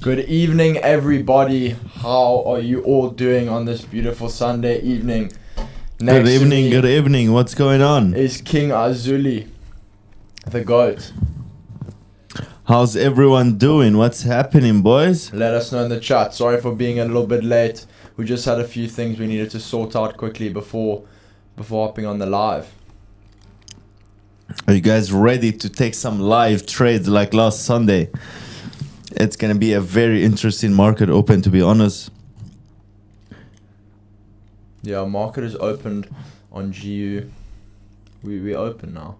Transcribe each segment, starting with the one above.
Good evening, everybody. How are you all doing on this beautiful Sunday evening? Good evening. What's going on? Is King Azoulay, the GOAT. How's everyone doing? What's happening, boys? Let us know in the chat. Sorry for being a little bit late. We just had a few things we needed to sort out quickly before hopping on the live. Are you guys ready to take some live trades like last Sunday? It's gonna be a very interesting market open, to be honest. Yeah, market is opened on GU. We open now.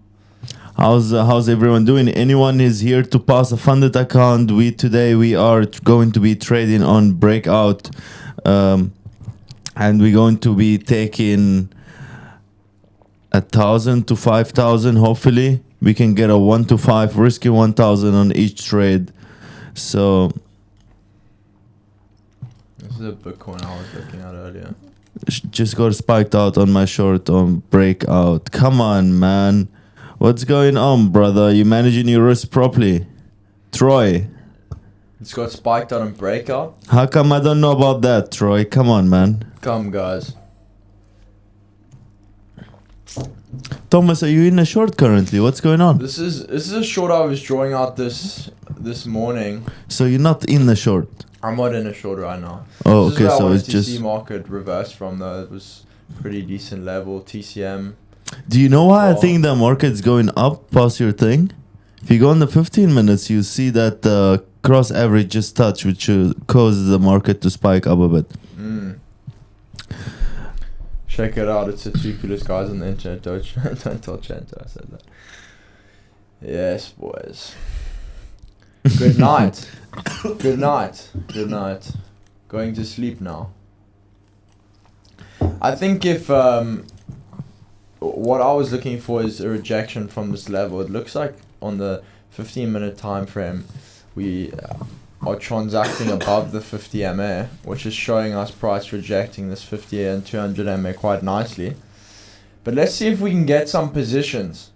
How's everyone doing? Anyone is here to pass a funded account? Today we are going to be trading on Breakout, and we're going to be taking 1,000 to 5,000. Hopefully we can get a 1 to 5 risky 1,000 on each trade. So this is a Bitcoin I was looking at earlier. Just got spiked out on my short on Breakout. Come on, man. What's going on, brother? You managing your risk properly? Troy. It's got spiked out on Breakout. How come I don't know about that, Troy? Come on, man. Come, guys. Thomas, are you in a short currently? What's going on? This is a short I was drawing out this morning. So you're not in the short? I'm not in a short right now. Oh, this okay. Is So it's it's just see market reverse from though. It was pretty decent level. TCM. Do you know why I think the market's going up past your thing? If you go on the 15 minutes, you see that the cross average just touched, which causes the market to spike up a bit. Check it out. It's the two coolest guys on the internet. Don't tell Chento I said that. Yes, boys. Good night. Good night. Good night. Going to sleep now. I think if what I was looking for is a rejection from this level. It looks like on the 15-minute time frame we are transacting above the 50 MA, which is showing us price rejecting this 50 and 200 MA quite nicely. But let's see if we can get some positions.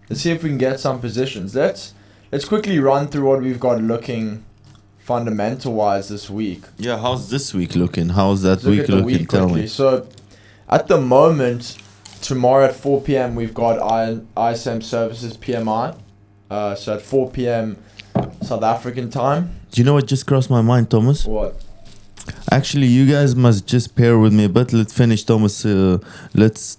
Let's quickly run through what we've got looking fundamental wise this week. Yeah, how's this week looking? How's that week looking? Tell me. So at the moment, tomorrow at 4 p.m. we've got ISM services PMI. So at 4 p.m. South African time. Do you know what just crossed my mind, Thomas? What? Actually, you guys must just pair with me, but let's finish Thomas. Let's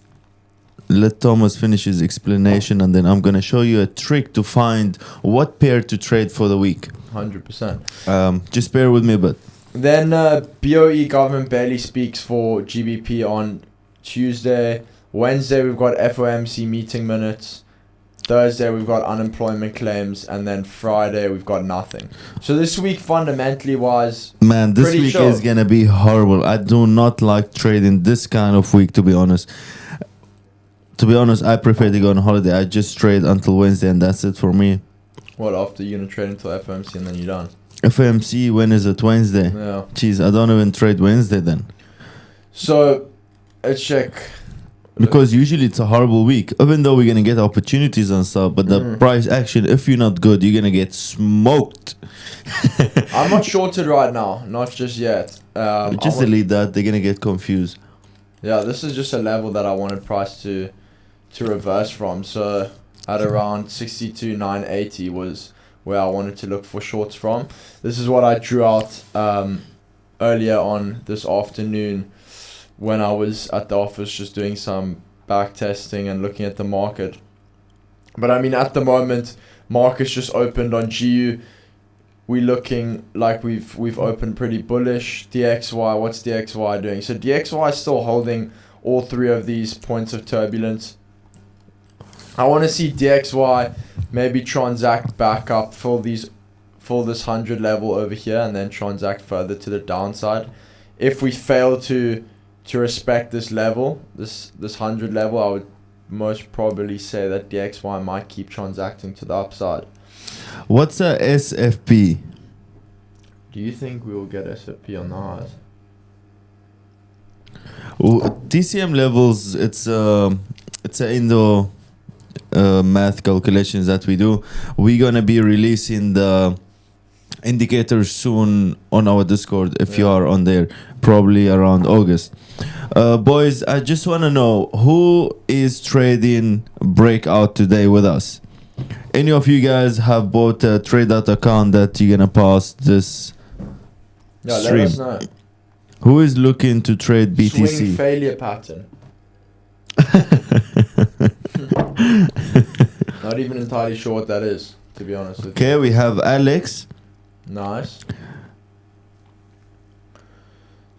let Thomas finish his explanation, and then I'm gonna show you a trick to find what pair to trade for the week. 100%. Just bear with me a bit. Then BOE government barely speaks for GBP on Tuesday. Wednesday we've got FOMC meeting minutes. Thursday we've got unemployment claims, and then Friday we've got nothing. So this week, fundamentally wise, man, this week is gonna be horrible. I do not like trading this kind of week, to be honest. I prefer to go on holiday. I just trade until Wednesday, and that's it for me. What, after you're gonna trade until FOMC and then you're done? FOMC, when is it? Wednesday? Yeah. Jeez, I don't even trade Wednesday then. So let's check. Because usually it's a horrible week, even though we're gonna get opportunities and stuff, but the price action, if you're not good, you're gonna get smoked. I'm not shorted right now, not just yet. Just delete that, they're gonna get confused. Yeah, this is just a level that I wanted price to reverse from. So at around 62,980 was where I wanted to look for shorts from. This is what I drew out earlier on this afternoon, when I was at the office just doing some back testing and looking at the market. But I mean, at the moment, market's just opened on GU. We're looking like we've opened pretty bullish. DXY, what's DXY doing? So DXY is still holding all three of these points of turbulence. I want to see DXY maybe transact back up, fill this 100 level over here, and then transact further to the downside. If we fail to respect this level, this 100 level, I would most probably say that DXY might keep transacting to the upside. What's a SFP? Do you think we will get SFP on the highs? TCM Levels, it's a Indo math calculations that we do. We're gonna be releasing the indicators soon on our Discord if you are on there, probably around August. Boys, I just want to know who is trading Breakout today with us. Any of you guys have bought a TradeOut account that you're gonna pass this stream? Let us know. Who is looking to trade BTC? Swing failure pattern. Not even entirely sure what that is, to be honest with you. Okay, we have Alex. Nice.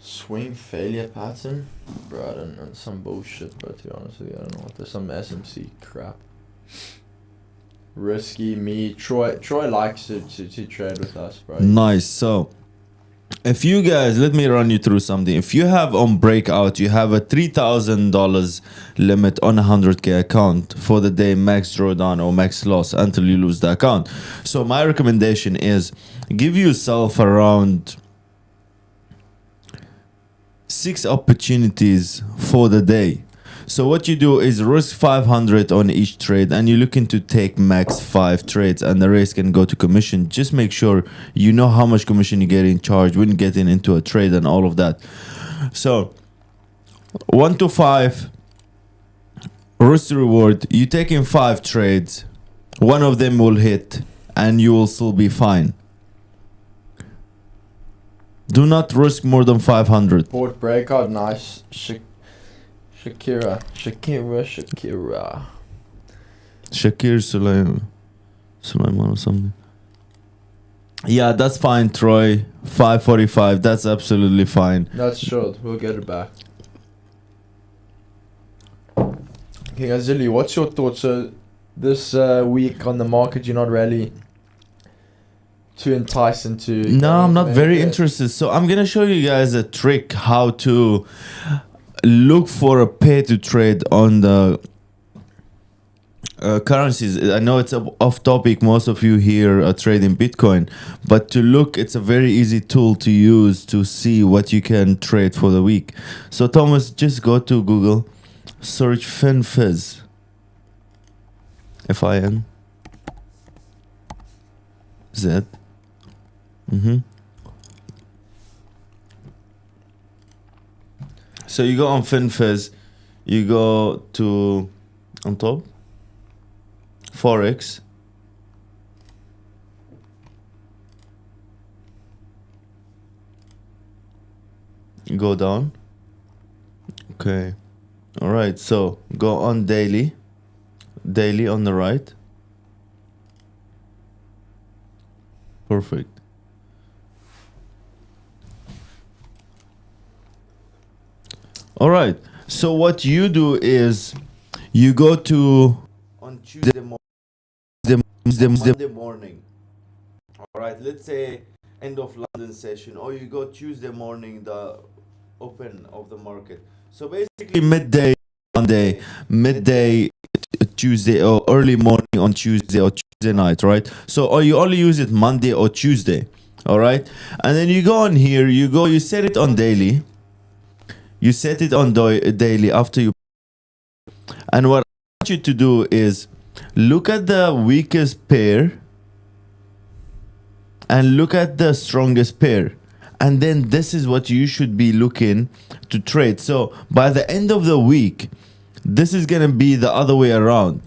Swing failure pattern? Bro, I don't know. Some bullshit, bro, to be honest with you. I don't know what there's some SMC crap. Risky me. Troy likes to trade with us, bro. Nice. So if you guys, let me run you through something. If you have on Breakout, you have a $3,000 limit on a 100k account for the day max drawdown or max loss until you lose the account. So my recommendation is give yourself around 6 opportunities for the day. So what you do is risk 500 on each trade, and you're looking to take max 5 trades, and the rest can go to commission. Just make sure you know how much commission you're getting charged when getting into a trade and all of that. So 1 to 5 risk to reward. You taking 5 trades, one of them will hit and you will still be fine. Do not risk more than 500. Port Breakout, nice. 𝗕𝗥𝗘𝗧𝗢 Sulaiman or something. Yeah, that's fine, Troy. 545, that's absolutely fine. That's short. We'll get it back. King Azoulay, what's your thoughts? So this week on the market, you're not really too enticing to... No, I'm not very interested. So I'm gonna show you guys a trick how to look for a pay to trade on the currencies. I know it's off topic. Most of you here are trading Bitcoin, but to look, it's a very easy tool to use to see what you can trade for the week. So Thomas, just go to Google, search 𝗕𝗏𝗄𝗃, FINZ. So you go on 𝗕𝗏𝗃, you go to on top, Forex, you go down. Okay, all right. So go on daily on the right. Perfect. All right. So what you do is you go to on Tuesday morning. All right. Let's say end of London session, or you go Tuesday morning, the open of the market. So basically midday Monday, midday Tuesday, or early morning on Tuesday or Tuesday night, right? So or you only use it Monday or Tuesday. All right. And then you go on here, you set it on daily. You set it on daily after you. And what I want you to do is look at the weakest pair and look at the strongest pair. And then this is what you should be looking to trade. So by the end of the week, this is going to be the other way around.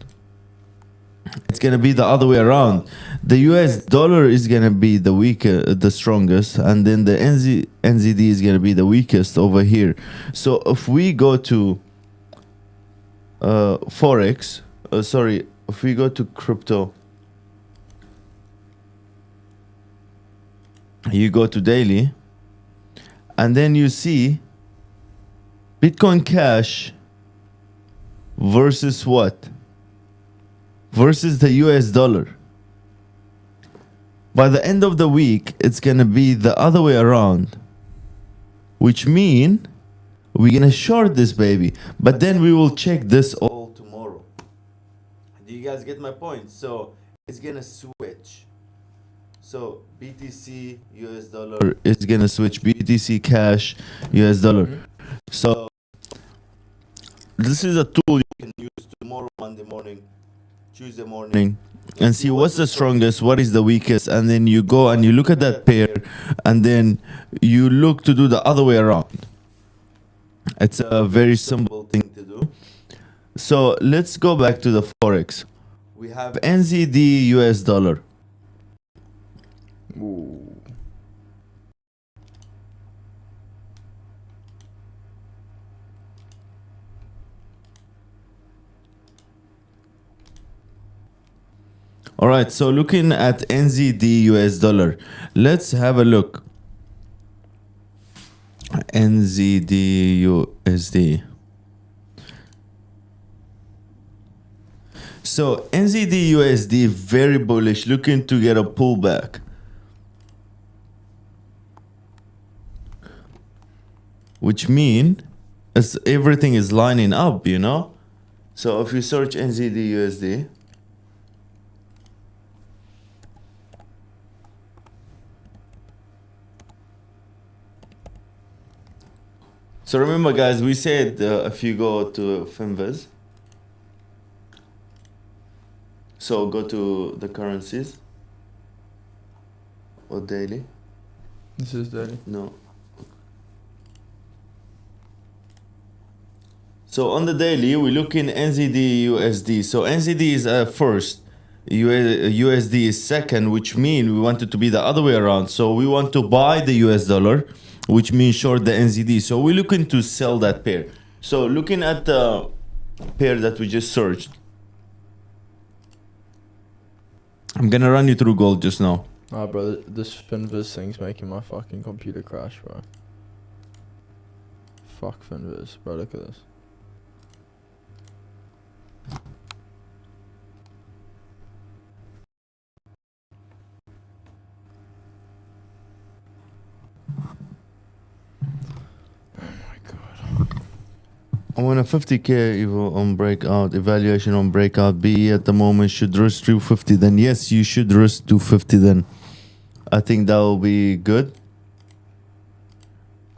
It's going to be the other way around. The US dollar is going to be the strongest, and then the NZD is going to be the weakest over here. So if we go to Forex, if we go to crypto, you go to daily, and then you see Bitcoin Cash versus what? Versus the US dollar. By the end of the week, it's going to be the other way around, which mean we're going to short this baby. But then we will check this all tomorrow. Do you guys get my point? So it's going to switch. So BTC, US dollar, it's going to switch BTC Cash, US dollar. So this is a tool you can use tomorrow, Monday morning, Tuesday morning, and see what's the strongest, what is the weakest, and then you go and you look at that pair, and then you look to do the other way around. It's a very simple thing to do. So let's go back to the Forex. We have NZD US dollar. Ooh. All right, so looking at NZD US dollar, let's have a look. NZD USD. So NZD USD very bullish, looking to get a pullback. Which means everything is lining up, you know? So if you search NZD USD, so remember guys, we said if you go to 𝗵𝗏𝗧, so go to the currencies or daily. This is daily. No. So on the daily, we look in NZD USD. So NZD is first, USD is second, which means we want it to be the other way around. So we want to buy the US dollar, which means short the NZD. So we're looking to sell that pair. So looking at the pair that we just searched, I'm gonna run you through gold just now. Ah, bro, this 𝗵𝗏𝗧 thing's making my fucking computer crash, bro. Fuck 𝗵𝗏𝗧, bro, look at this. I want a 50k on breakout, evaluation on breakout. BE at the moment should risk 250. Then yes, you should risk 250. Then I think that will be good.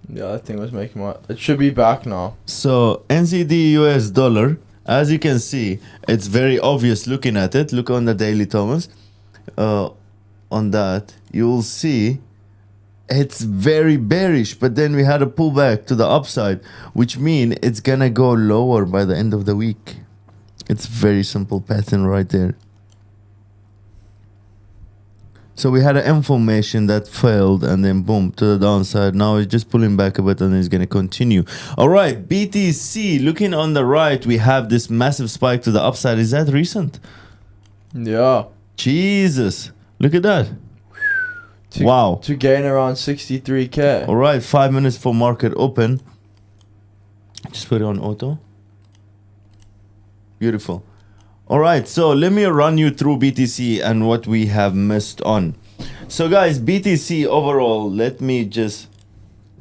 Yeah, that thing was making my... It should be back now. So NZD US dollar, as you can see, it's very obvious looking at it. Look on the daily, Thomas. On that, you will see it's very bearish, but then we had a pullback to the upside, which means it's gonna go lower by the end of the week. It's very simple pattern right there. So we had an information that failed and then boom to the downside. Now it's just pulling back a bit and it's gonna continue. All right, BTC, looking on the right, we have this massive spike to the upside. Is that recent? Yeah. Jesus, look at that. Wow. To gain around 63k. All right, 5 minutes for market open. Just put it on auto. Beautiful. All right, so let me run you through BTC and what we have missed on. So guys, BTC overall, let me just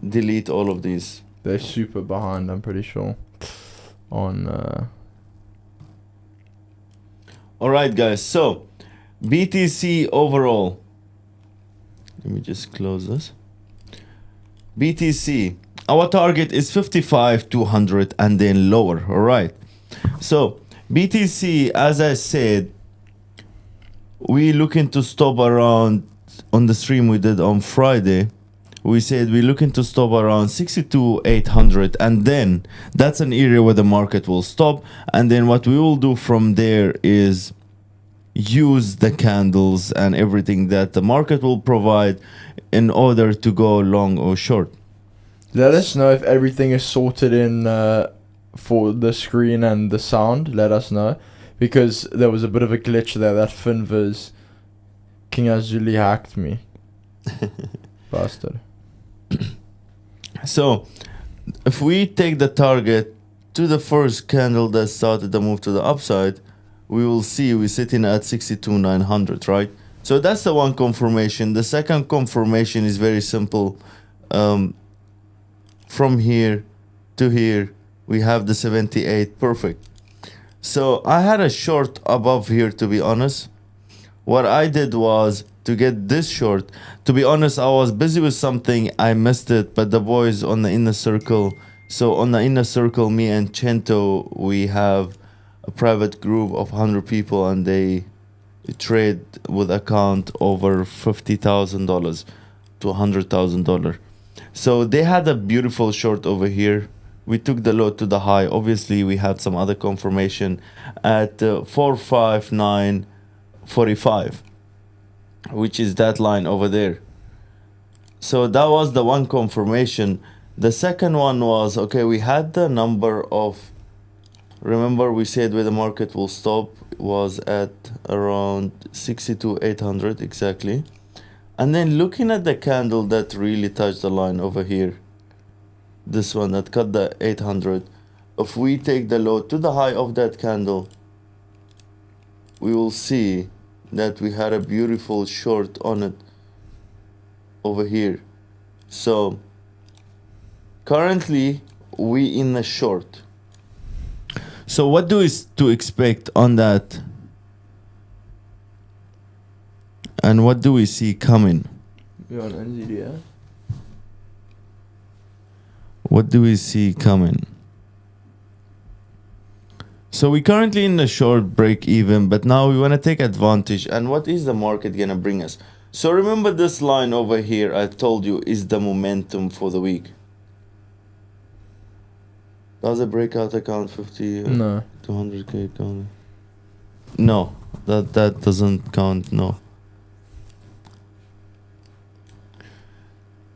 delete all of these. They're super behind, I'm pretty sure. On All right, guys, so BTC overall. Let me just close this. BTC, our target is 55,200 and then lower. All right. So BTC, as I said, we looking to stop around on the stream we did on Friday. We said we're looking to stop around 62,800, and then that's an area where the market will stop. And then what we will do from there is use the candles and everything that the market will provide in order to go long or short. Let us know if everything is sorted in for the screen and the sound. Let us know, because there was a bit of a glitch there. That 𝗵𝗏𝗧 King Azoulay hacked me. Bastard. So if we take the target to the first candle that started the move to the upside, we will see we're sitting at 62,900, right? So that's the one confirmation. The second confirmation is very simple. From here to here, we have the 78, perfect. So I had a short above here, to be honest. What I did was to get this short. To be honest, I was busy with something, I missed it, but the boys on the inner circle. So on the inner circle, me and Chento, we have a private group of 100 people, and they trade with account over $50,000 to $100,000. So they had a beautiful short over here. We took the low to the high. Obviously, we had some other confirmation at 459.45, which is that line over there. So that was the one confirmation. The second one was, okay, we had the number of, remember we said where the market will stop was at around 62,800 exactly. And then looking at the candle that really touched the line over here, this one that cut the 800, if we take the low to the high of that candle, we will see that we had a beautiful short on it over here. So currently we in a short. So what do we to expect on that? And what do we see coming? You're on NZD, What do we see coming? So we currently in the short break even, but now we want to take advantage. And what is the market gonna bring us? So remember this line over here, I told you, is the momentum for the week. Does a breakout account 50? No. 200k count? No, that doesn't count, no.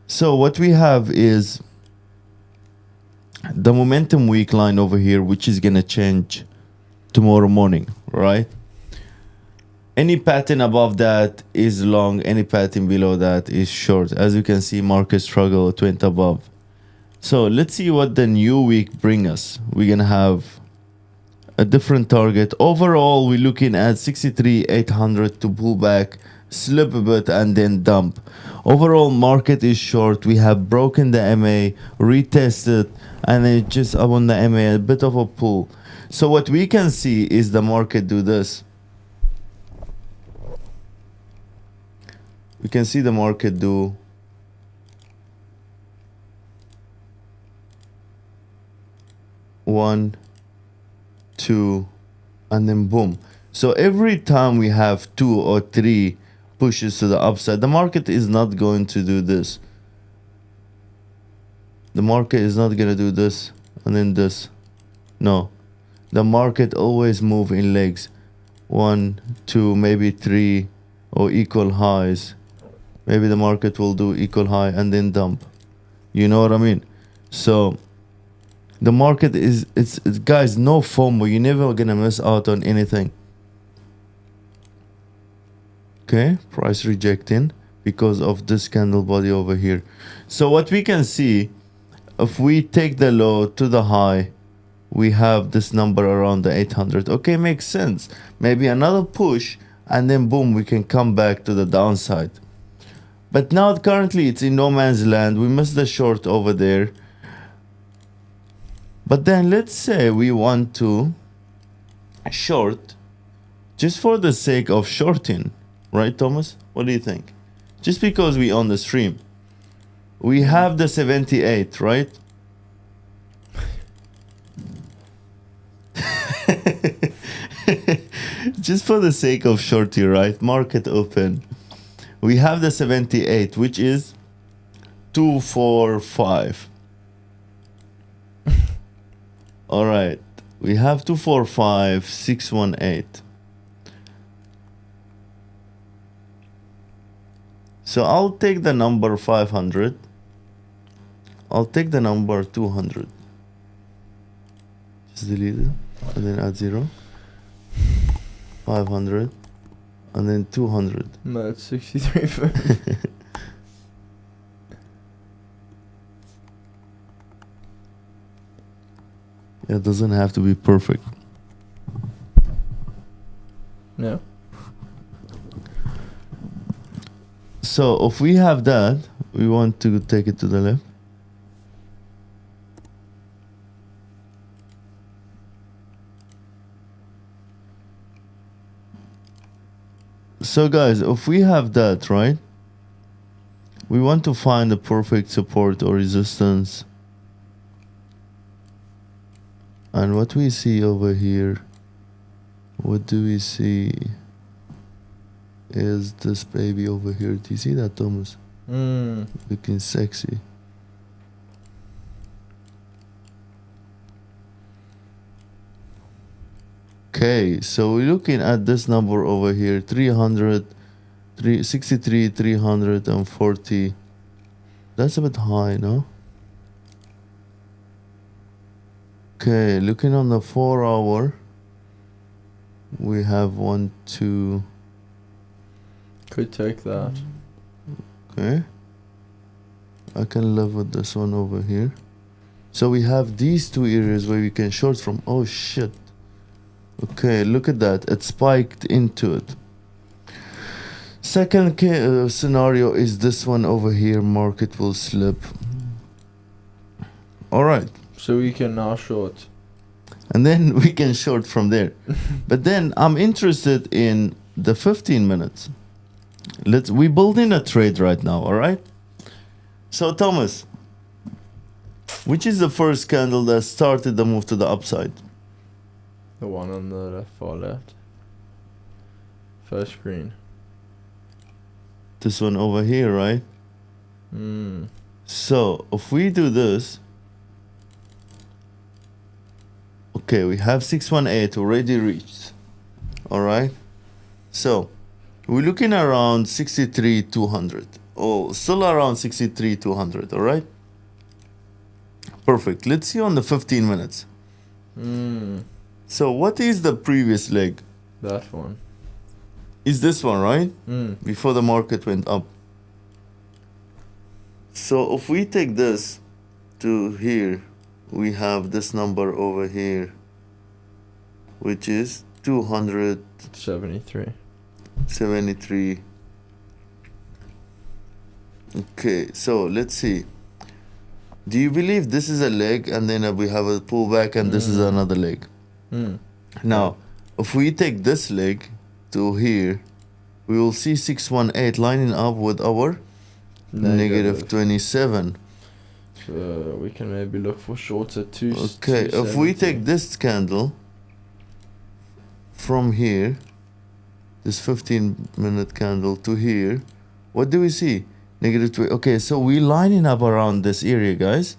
So what we have is the momentum week line over here, which is gonna change tomorrow morning, right? Any pattern above that is long, any pattern below that is short. As you can see, market struggle, it went above. So let's see what the new week bring us. We're gonna have a different target. Overall, we're looking at 63,800 to pull back, slip a bit, and then dump. Overall, market is short. We have broken the MA, retested, and then just up on the MA, a bit of a pull. So what we can see is the market do this. We can see the market do one, two, and then boom. So every time we have 2 or 3 pushes to the upside, the market is not going to do this. The market is not going to do this and then this. No, the market always move in legs. 1, 2, maybe 3, or equal highs. Maybe the market will do equal high and then dump. You know what I mean? So the market is, it's guys, no FOMO. You're never gonna miss out on anything. Okay, price rejecting because of this candle body over here. So what we can see, if we take the low to the high, we have this number around the 800. Okay, makes sense. Maybe another push and then boom, we can come back to the downside. But now currently it's in no man's land. We missed the short over there. But then let's say we want to short just for the sake of shorting. Right, Thomas? What do you think? Just because we on the stream. We have the 78, right? Just for the sake of shorty, right? Market open. We have the 78, which is 245. All right. We have 245,618. So I'll take the number 500. I'll take the number 200. Just delete it and then add 0. 500 and then 200. No, it's 63. It doesn't have to be perfect. No. So if we have that, we want to take it to the left. So guys, if we have that, right? We want to find the perfect support or resistance. And what we see over here, what do we see? is this baby over here. Do you see that, Thomas? Looking sexy. Okay, so we're looking at this number over here, 340. That's a bit high, no? Okay, looking on the 4 hour, we have 1, 2. Could take that. Okay, I can live with this one over here. So we have these two areas where we can short from. Oh shit. Okay, look at that. It spiked into it. Second scenario is this one over here. Market will slip. All right. So we can now short. And then we can short from there. But then I'm interested in the 15 minutes. We building a trade right now, all right? So Thomas, which is the first candle that started the move to the upside? The one on the far left. First screen. This one over here, right? So if we do this, okay, we have 618 already reached. All right. So we're looking around 63,200. Oh, still around 63,200. All right. Perfect. Let's see on the 15 minutes. So what is the previous leg? That one. Is this one, right? Before the market went up. So if we take this to here, we have this number over here, which is 273. Okay, so let's see. Do you believe this is a leg and then we have a pullback and this is another leg? Now, if we take this leg to here, we will see 618 lining up with our negative 27. So we can maybe look for shorts at 2. Okay, if we take this candle from here, this 15-minute candle to here, what do we see? Negative 2. Okay, so we're lining up around this area, guys.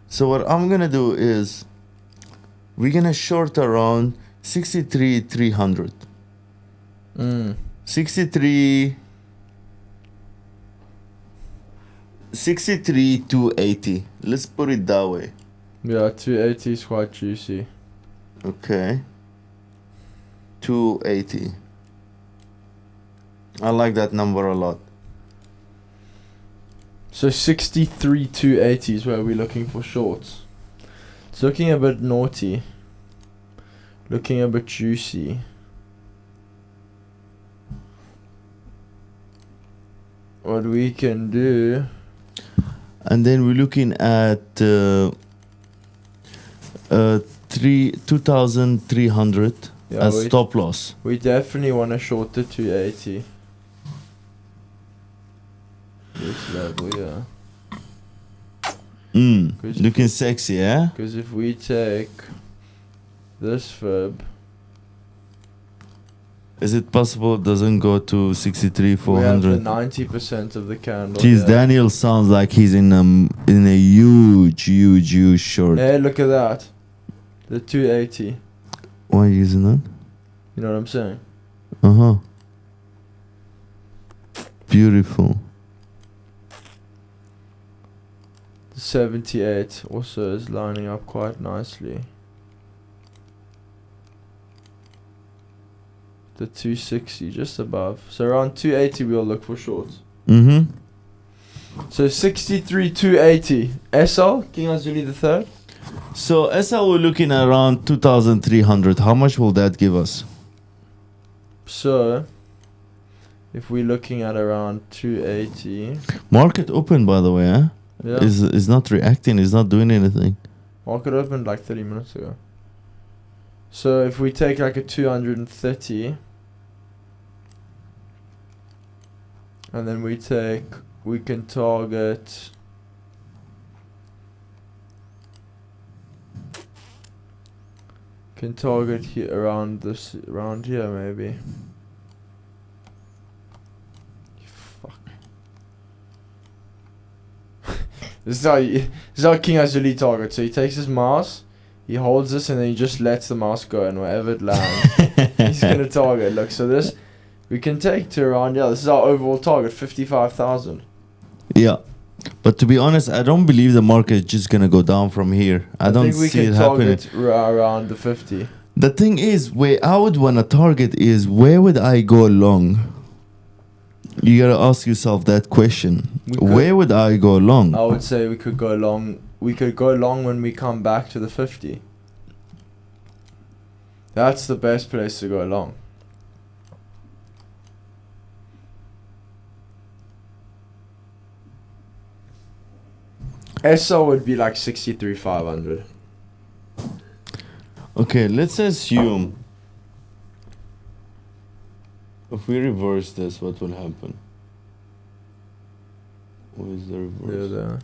So what I'm gonna do is we're gonna short around 63,300. 63,280. Let's put it that way. Yeah, 280 is quite juicy. Okay. 280. I like that number a lot. So 63,280 is where we're looking for shorts. It's looking a bit naughty. Looking a bit juicy. What we can do. And then we're looking at 2,300 as stop loss. We definitely want to short the 280. This level, yeah. Looking sexy, yeah? Because if we take this fib, is it possible it doesn't go to 63,400? we have the 90% of the candle. Jeez, yeah. Daniel sounds like he's in a huge short. Hey, look at that. The 280. Why are you using that? You know what I'm saying? Beautiful. The 78 also is lining up quite nicely. The 260 just above. So around 280 we'll look for shorts. So 63,280. SL, King Azoulay III. So SL we're looking at around 2,300. How much will that give us? So if we're looking at around 280. Market open, by the way, eh? Yeah. Is not reacting, is not doing anything. Market opened like 30 minutes ago. So if we take like a 230 and then we can target here around here maybe. This is how King Azoulay targets. So he takes his mouse, he holds this, and then he just lets the mouse go, and wherever it lands, he's gonna target. Look, so this we can take to around, yeah, this is our overall target, 55,000. Yeah. But to be honest, I don't believe the market is just gonna go down from here. I don't think we see can it happening. target around the 50. The thing is, where I would wanna target is where would I go long? You gotta ask yourself that question. Where would I go long? I would say we could go long. We could go long when we come back to the 50. That's the best place to go long. SO would be like 63,500. Okay, let's assume if we reverse this, what will happen? What is the reverse? There.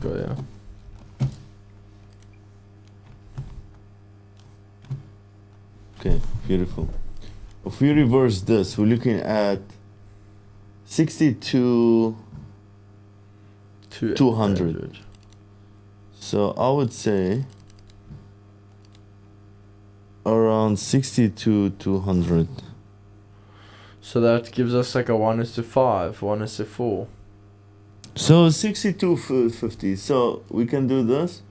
Go, yeah. Okay, beautiful. If we reverse this, we're looking at 62,200. So I would say around 62,200. So that gives us like a 1:5, 1:4. So 62.50. So we can do this.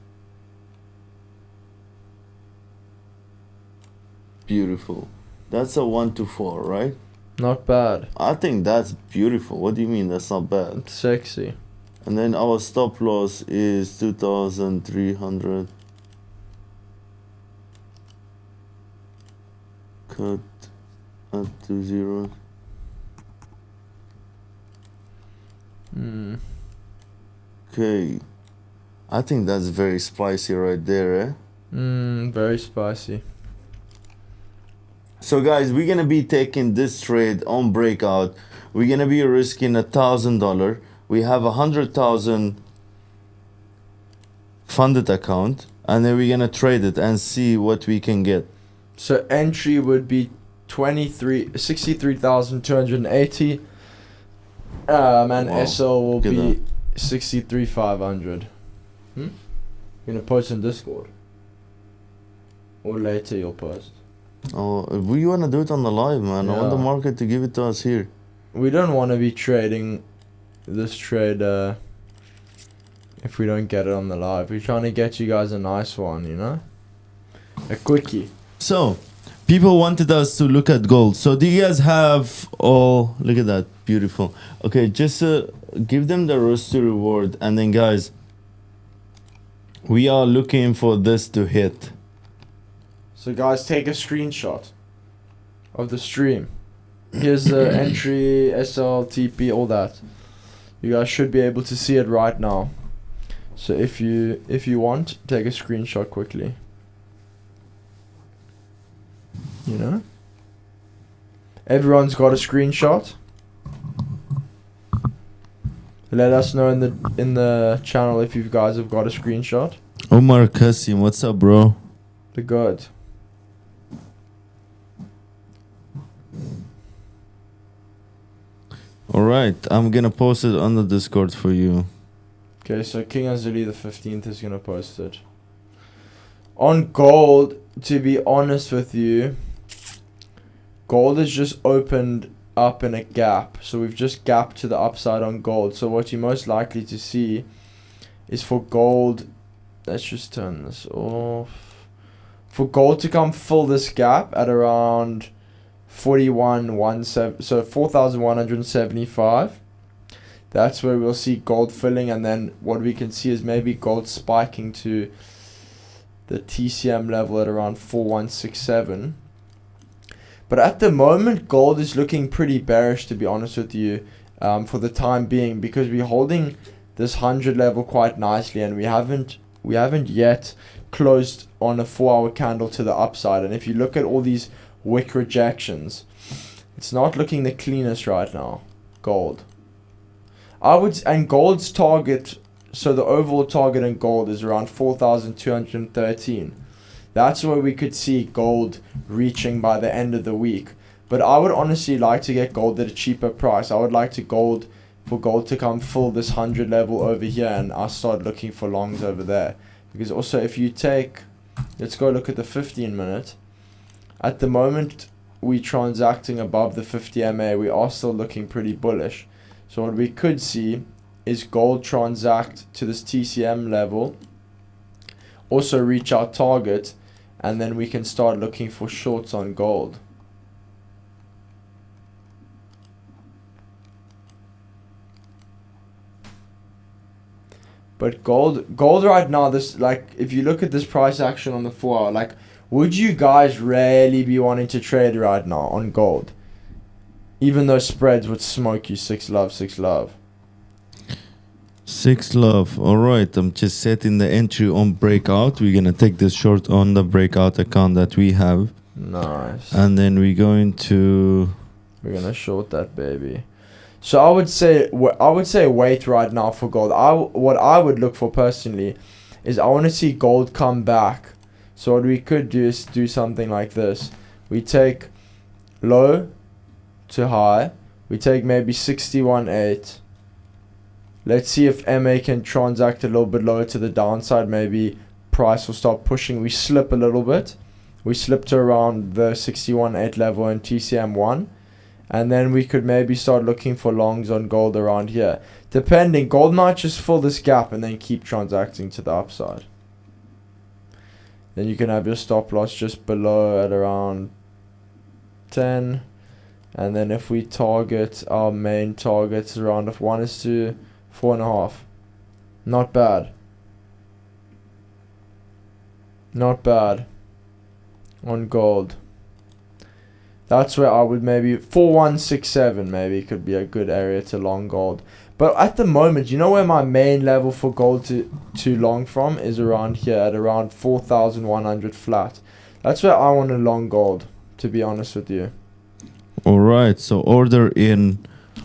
Beautiful. That's a 1-4, right? Not bad. I think that's beautiful. What do you mean that's not bad? It's sexy. And then our stop loss is 2,300. Cut at 20. Okay. I think that's very spicy right there, eh? Very spicy. So guys, we're gonna be taking this trade on breakout. We're gonna be risking $1,000. We have 100,000 funded account, and then we're gonna trade it and see what we can get. So entry would be 63,280. And Wow. SO will Look at be 63,500. You're gonna post in Discord, or later you'll post. Oh, we wanna do it on the live, man. I want the Yeah. market to give it to us here. We don't want to be trading this trade if we don't get it on the live. We're trying to get you guys a nice one, you know, a quickie. So, people wanted us to look at gold. So, do you guys have? Oh, look at that, beautiful. Okay, just give them the risk to reward, and then guys, we are looking for this to hit. So guys, take a screenshot of the stream. Here's the entry, SL, TP, all that. You guys should be able to see it right now. So if you want, take a screenshot quickly. You know? Everyone's got a screenshot. Let us know in the channel if you guys have got a screenshot. 𝗕𝗏𝗄𝗧𝗍, what's up, bro? The god. Alright, I'm gonna post it on the Discord for you. Okay, so King Azoulay the 15th is gonna post it. On gold, to be honest with you, gold has just opened up in a gap. So we've just gapped to the upside on gold. So what you're most likely to see is for gold, let's just turn this off. For gold to come fill this gap at around 4117, so 4,175. That's where we'll see gold filling, and then what we can see is maybe gold spiking to the TCM level at around 4167. But at the moment, gold is looking pretty bearish, to be honest with you, for the time being, because we're holding this 100 level quite nicely, and we haven't yet closed on a 4-hour candle to the upside. And if you look at all these wick rejections, it's not looking the cleanest right now, gold. And gold's target, so the overall target in gold is around 4,213. That's where we could see gold reaching by the end of the week. But I would honestly like to get gold at a cheaper price. I would like for gold to come fill this 100 level over here, and I start looking for longs over there. Because also if you take, let's go look at the 15 minute. At the moment we transacting above the 50 MA, we are still looking pretty bullish. So what we could see is gold transact to this TCM level, also reach our target, and then we can start looking for shorts on gold. But gold right now, this, like, if you look at this price action on the 4 hour, like, would you guys really be wanting to trade right now on gold? Even though spreads would smoke you 𝗖𝗵𝗲𝗍𝗍𝗍𝗍. 6love. All right, I'm just setting the entry on breakout. We're gonna take this short on the breakout account that we have. Nice. And then we're gonna short that baby. So I would say wait right now for gold. What I would look for personally is I want to see gold come back. So what we could do is do something like this. We take low to high. We take maybe 61.8. Let's see if MA can transact a little bit lower to the downside. Maybe price will start pushing. We slip a little bit. We slip to around the 61.8 level in TCM1. And then we could maybe start looking for longs on gold around here. Depending, gold might just fill this gap and then keep transacting to the upside. Then you can have your stop loss just below at around 10. And then if we target our main targets around of 1:4.5. Not bad. Not bad on gold. That's where I would maybe 4167 maybe could be a good area to long gold. But at the moment, you know where my main level for gold to long from is around here at around 4,100 flat. That's where I want to long gold, to be honest with you. all right. So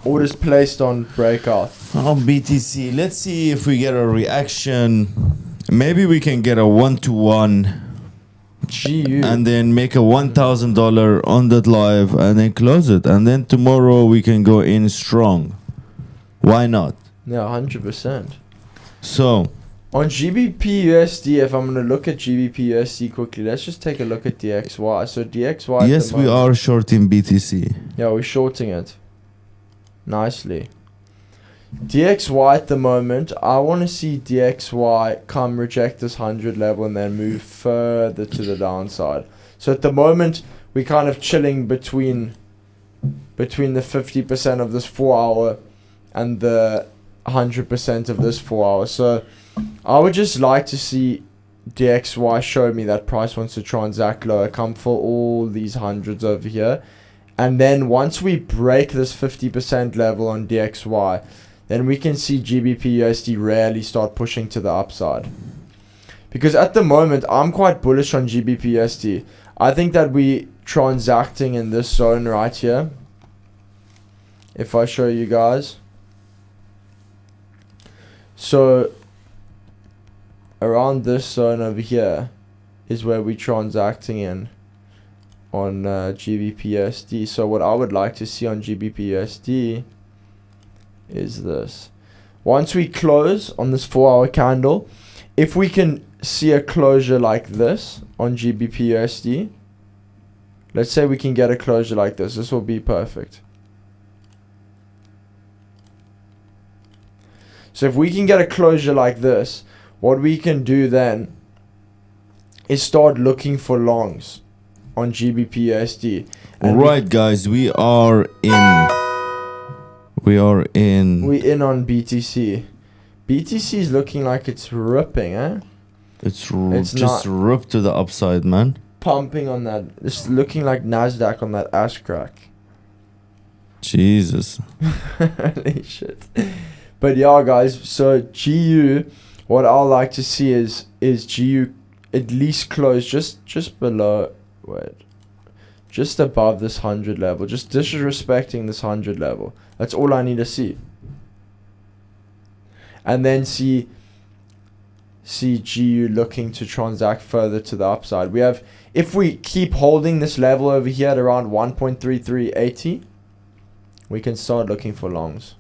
Orders placed on breakout. on BTC. Let's see if we get a reaction. Maybe we can get a 1-to-1. GU. And then make a $1,000 on that live and then close it. And then tomorrow we can go in strong. Why not? Yeah, 100%. So On GBP/USD, if I'm going to look at GBP/USD quickly, let's just take a look at DXY. So DXY. yes, we are shorting BTC. Yeah, we're shorting it. Nicely. DXY at the moment, I want to see DXY come reject this 100 level and then move further to the downside. So at the moment, we're kind of chilling between the 50% of this 4 hour and the 100% of this 4 hour. So I would just like to see DXY show me that price wants to transact lower, come for all these hundreds over here. And then once we break this 50% level on DXY, then we can see GBP/USD really start pushing to the upside. Because at the moment, I'm quite bullish on GBP/USD. I think that we transacting in this zone right here. If I show you guys. So around this zone over here is where we're transacting in on GBP/USD. So what I would like to see on GBP/USD is this. Once we close on this 4 hour candle, if we can see a closure like this on GBP/USD, let's say we can get a closure like this will be perfect. So if we can get a closure like this, what we can do then is start looking for longs on GBP/USD. Alright guys, we are in on BTC. BTC is looking like it's ripping, eh? It's just ripped to the upside, man. Pumping on that. It's looking like Nasdaq on that ass crack. Jesus. Holy shit. But yeah, guys, so GU, what I like to see is GU at least close just below, just above this 100 level, just disrespecting this 100 level. That's all I need to see. And then see see GU looking to transact further to the upside. We have, if we keep holding this level over here at around 1.3380, we can start looking for longs.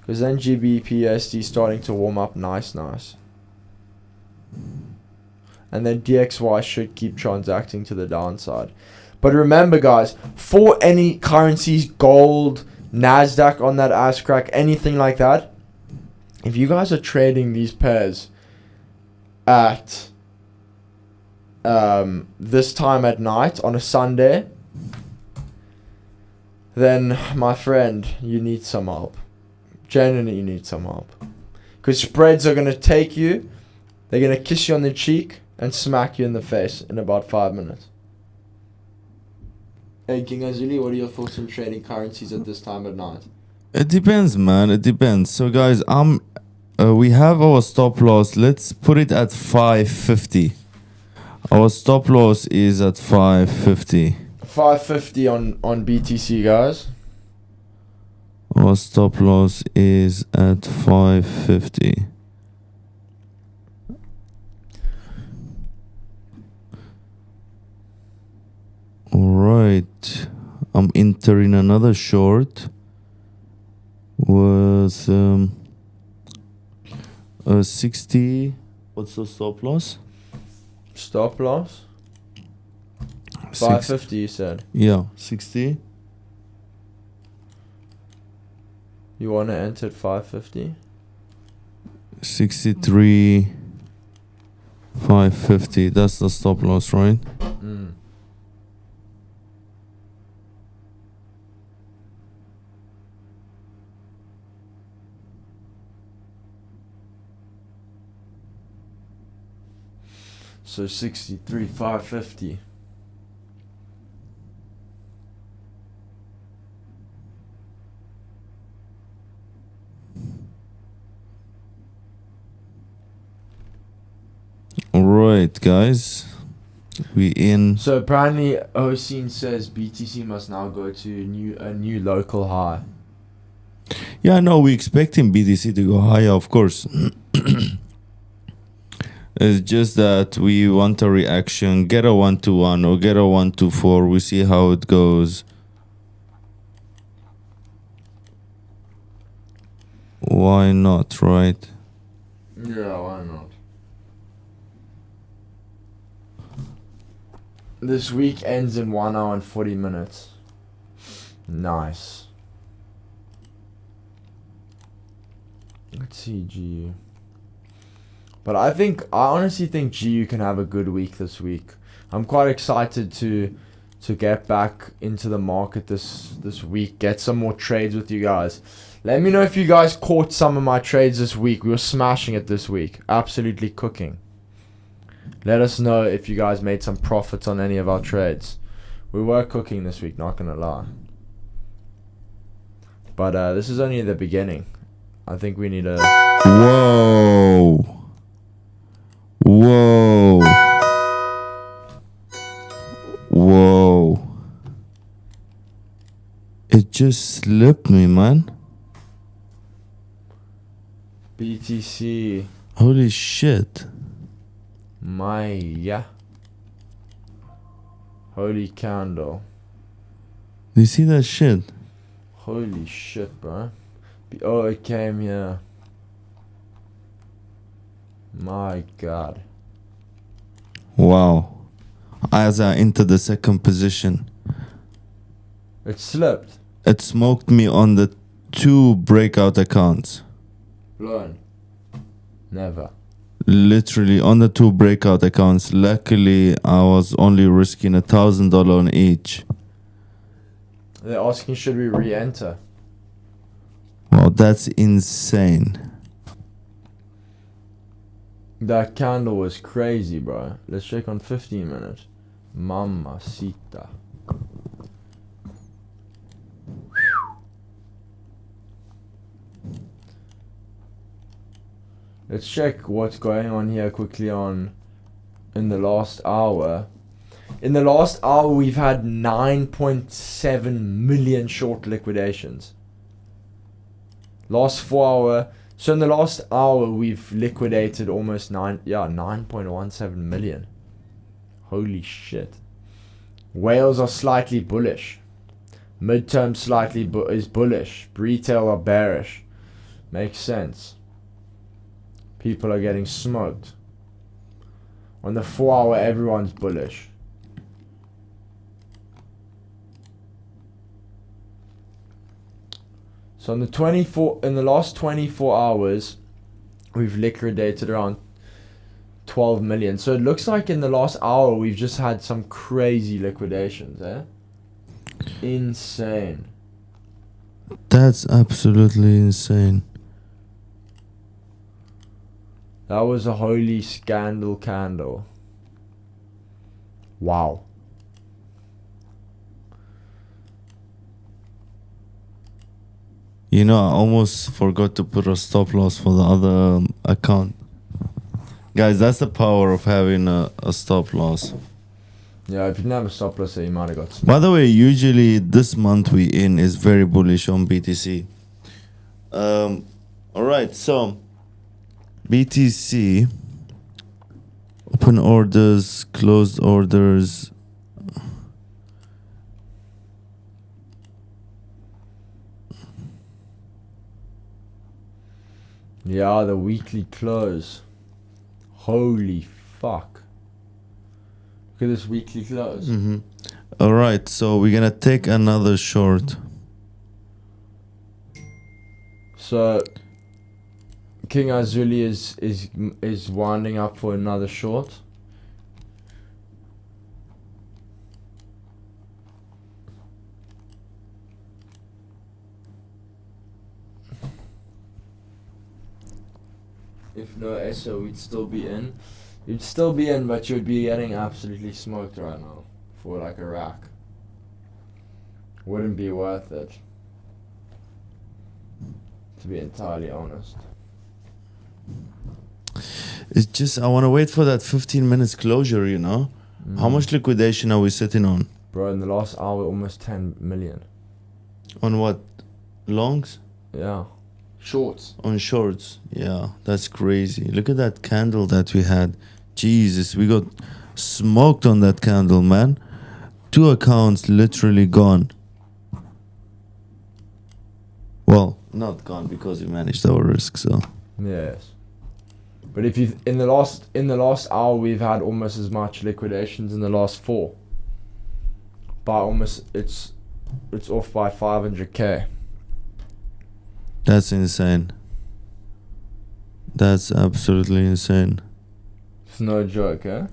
Because then GBPSD starting to warm up nice. And then DXY should keep transacting to the downside. But remember guys, for any currencies, gold, NASDAQ on that ass crack, anything like that, if you guys are trading these pairs at this time at night on a Sunday, then my friend, you need some help. Genuinely, you need some help. Because spreads are going to take you, they're going to kiss you on the cheek and smack you in the face in about 5 minutes. Hey King Azoulay, what are your thoughts on trading currencies at this time at night? It depends, man. It depends. So guys, we have our stop loss. Let's put it at 550. Our stop loss is at 550. 550 on BTC, guys. Our stop loss is at 550. Alright. I'm entering another short with 60. What's the stop loss? Stop loss? 550 you said? Yeah, 60. You want to enter at 550? 63 550. That's the stop loss, right? Mm. So 63 550. Alright, guys. We in. So apparently Oseen says BTC must now go to a new local high. Yeah, no, we expecting BTC to go higher, of course. It's just that we want a reaction, get a 1-1 or get a 1-4. We see how it goes. Why not, right? Yeah, why not? This week ends in 1 hour and 40 minutes. Nice. Let's see GU. But I honestly think GU can have a good week this week. I'm quite excited to get back into the market this week, get some more trades with you guys. Let me know if you guys caught some of my trades this week. We were smashing it this week. Absolutely cooking. Let us know if you guys made some profits on any of our trades. We were cooking this week, not gonna lie. But this is only the beginning. I think we need a... Whoa. Whoa. Whoa. It just slipped me, man. BTC. Holy shit. Yeah. Holy candle. Do you see that shit? Holy shit, bro. Oh, it came here. My god. Wow. As I entered the second position, It slipped. it smoked me on the 2 breakout accounts. Blown. Never. Literally on the 2 breakout accounts. Luckily, I was only risking $1,000 on each. They're asking, should we re-enter? Wow, that's insane. That candle was crazy, bro. Let's check on 15 minutes. Mamacita. Let's check what's going on here quickly in the last hour. In the last hour, we've had 9.7 million short liquidations. Last 4 hour, So in the last hour, we've liquidated almost 9.17 million. Holy shit. Whales are slightly bullish. Midterm slightly is bullish. Retail are bearish. Makes sense. People are getting smoked. On the 4 hour, everyone's bullish. So in the last 24 hours, we've liquidated around 12 million. So it looks like in the last hour, we've just had some crazy liquidations, eh? Insane. That's absolutely insane. That was a holy scandal candle. Wow. You know, I almost forgot to put a stop loss for the other account. Guys, that's the power of having a stop loss. Yeah, if you didn't have a stop loss, you might have got smoked. By the way, usually this month we in is very bullish on BTC. Alright, so BTC, open orders, closed orders. Yeah, the weekly close. Holy fuck. Look at this weekly close. Alright, so we're gonna take another short. So King Azoulay is winding up for another short. If no ESO, we'd still be in. You'd still be in, but you'd be getting absolutely smoked right now for like a rack. Wouldn't be worth it, to be entirely honest. It's just, I want to wait for that 15 minutes closure, you know? How much liquidation are we sitting on? Bro, in the last hour, almost 10 million. On what? Longs? Yeah. Shorts. On shorts. Yeah, that's crazy. Look at that candle that we had. Jesus, we got smoked on that candle, man. 2 accounts literally gone. Well, not gone because we managed our risk, so. Yes. But if you in the last hour, we've had almost as much liquidations in the last 4. By almost, it's off by 500k. That's insane. That's absolutely insane. It's no joke, eh?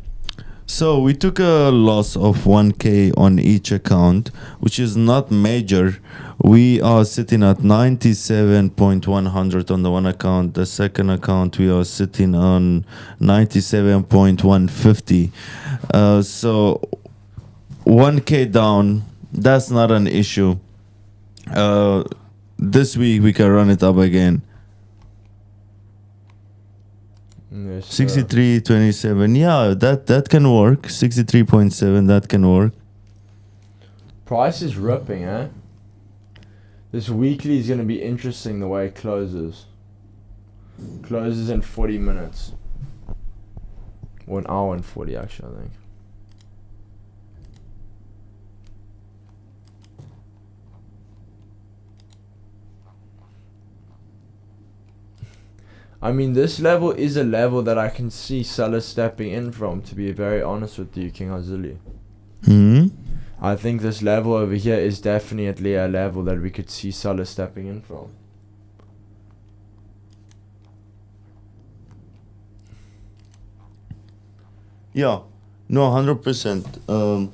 So we took a loss of 1k on each account, which is not major. We are sitting at 97.100 on the one account. The second account we are sitting on 97.150. So 1k down, that's not an issue. This week we can run it up again. Yes, 63.27. Yeah, that can work. 63.7, that can work. Price is ripping, eh? This weekly is going to be interesting the way it closes. Closes in 40 minutes. 1 hour and 40 actually, I think. I mean, this level is a level that I can see sellers stepping in from, to be very honest with you, King Azoulay. I think this level over here is definitely a level that we could see sellers stepping in from. Yeah, no, 100%.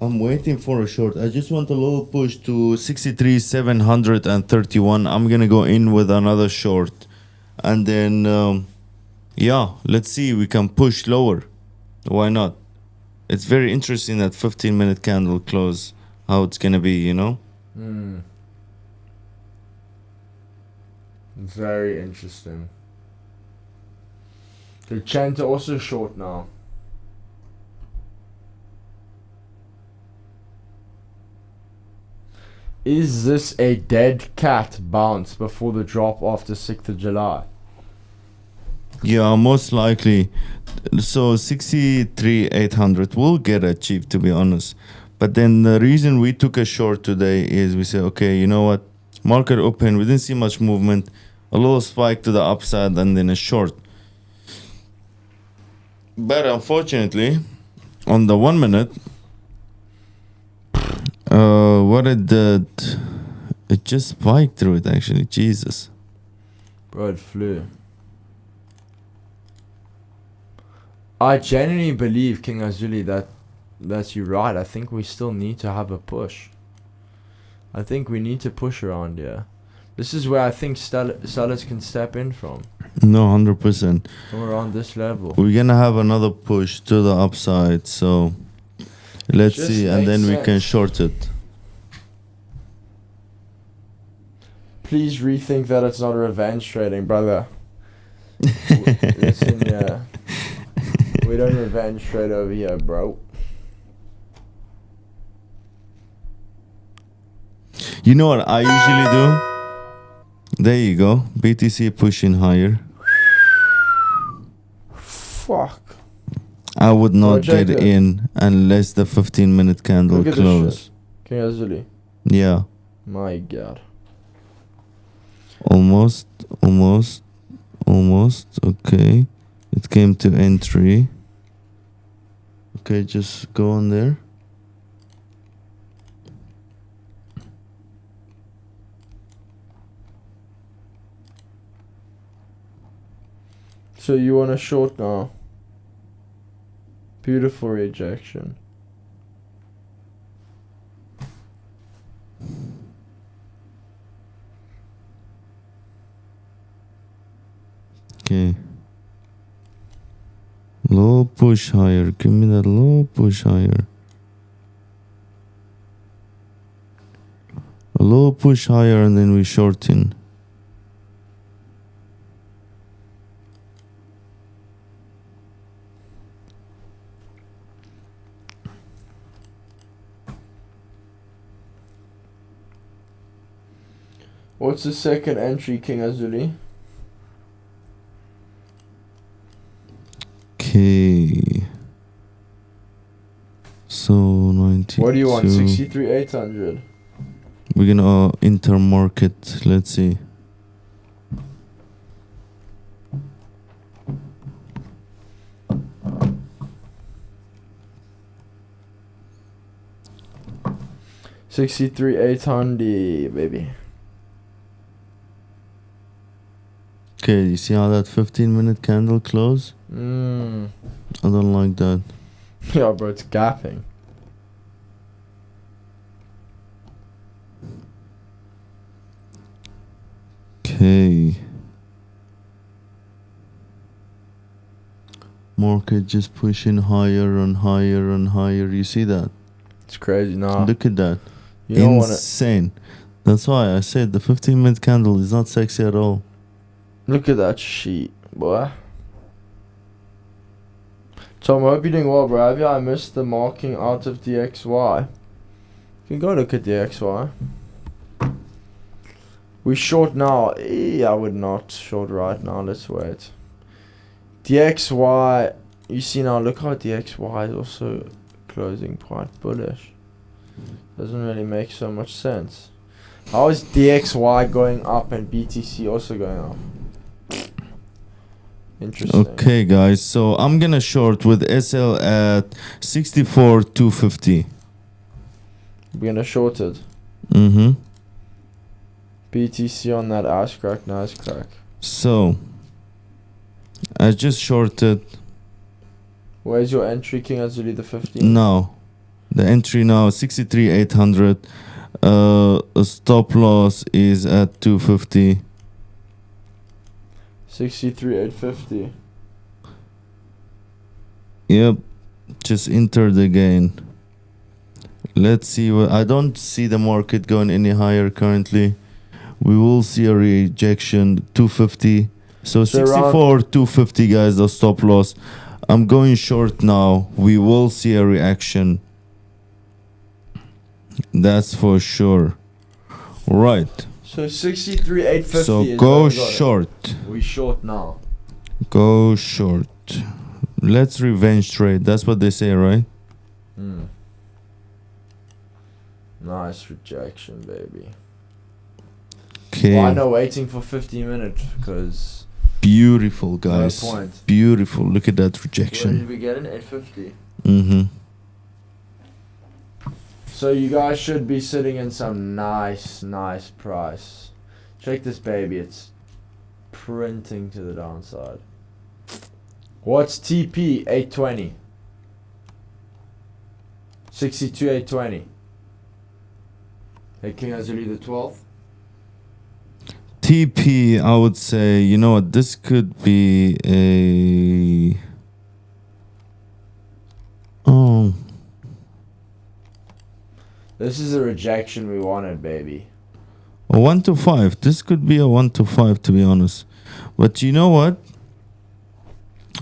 I'm waiting for a short. I just want a little push to 63,731. I'm gonna go in with another short, and then yeah, let's see, we can push lower. Why not? It's very interesting that 15-minute candle close, how it's gonna be, you know. Very interesting. The Chanta also short now. Is this a dead cat bounce before the drop after 6th of July? Yeah, most likely. So 63,800 will get achieved, to be honest. But then the reason we took a short today is we said, okay, you know what? Market open, we didn't see much movement. A little spike to the upside and then a short. But unfortunately, on the 1 minute, what it did, it just spiked through it actually. Jesus. Bro, it flew. I genuinely believe, King Azoulay, that you're right. I think we still need to have a push. I think we need to push around here. This is where I think sellers can step in from. No, 100%. From around this level. We're gonna have another push to the upside, so let's Just see, and then makes we can sense. short it. Please rethink that it's not revenge trading, brother. Listen, yeah. We don't revenge trade over here, bro. You know what I usually do? There you go. BTC pushing higher. Fuck. I would not check get it. in unless the 15-minute candle Look at this close. shit. King Azoulay. Yeah. My god. Almost. Okay. It came to entry. Okay, just go on there. So you want a short now? Beautiful rejection. Okay. Low push higher. Give me that low push higher. A low push higher and then we shorten. What's the second entry, King Azoulay? Okay. So 90. What do you want? 63,800. We're gonna enter market. Let's see. $63,800, baby. Okay, you see how that 15-minute candle close? I don't like that. Yeah, bro, it's gapping. Okay. Market just pushing higher and higher and higher. You see that? It's crazy. Nah, Look at that. you don't want to. Insane. That's why I said the 15-minute candle is not sexy at all. Look at that sheet, boy. Tom, I hope you're doing well, bro. Have you? I missed the marking out of DXY. You can go look at DXY. We short now. I would not short right now. Let's wait. DXY. You see now, look how DXY is also closing quite bullish. Doesn't really make so much sense. How is DXY going up and BTC also going up? Interesting. Okay, guys. So I'm gonna short with SL at 64,250. We're gonna short it. BTC on that ass crack, nice crack. So I just shorted. Where's your entry, King Azoulay, the 15? Now the entry now 63,800. A stop loss is at 250. 63,850. Yep, just entered again. Let's see. I don't see the market going any higher currently. We will see a rejection 250. So 64 250, guys, the stop loss. I'm going short now. We will see a reaction. That's for sure. Right. So 63,850 So is go where we got it. short. We short now. Go short. Let's revenge trade. That's what they say, right? Nice rejection, baby. Okay. Why no waiting for 50 minutes? Because Beautiful, guys. no point. Beautiful. Look at that Where rejection. did we get in? 850. Mm-hmm. So you guys should be sitting in some nice price. Check this baby, it's printing to the downside. What's TP 820? 62,820. Hey, King Azoulay the 12th. TP, I would say, you know what, this could be a... Oh, This is a rejection we wanted, baby. a 1 to 5. This could be a 1 to 5, to be honest. But you know what?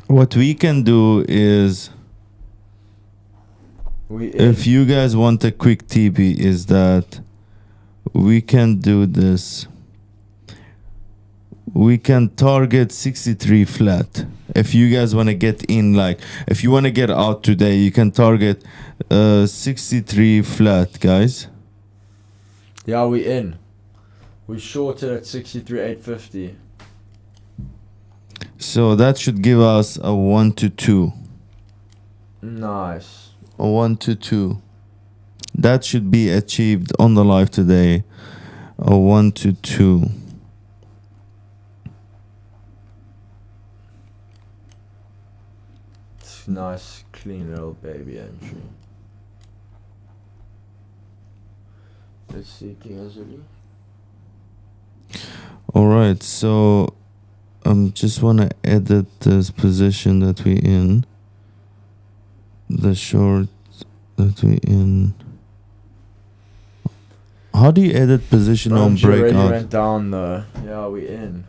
What we can do is, if you guys want a quick TP, is that we can do this. We can target 63 flat. If you guys want to get in, like, if you want to get out today, you can target 63 flat, guys. Yeah, we in. We shorted at 63,850. So that should give us a 1 to 2. Nice. A 1 to 2. That should be achieved on the live today. A 1 to 2. Nice, clean little baby entry. Let's see, King Azoulay. Alright, so just want to edit this position that we in. The short that we in. How do you edit position on already breakout? went down though. Yeah, we in.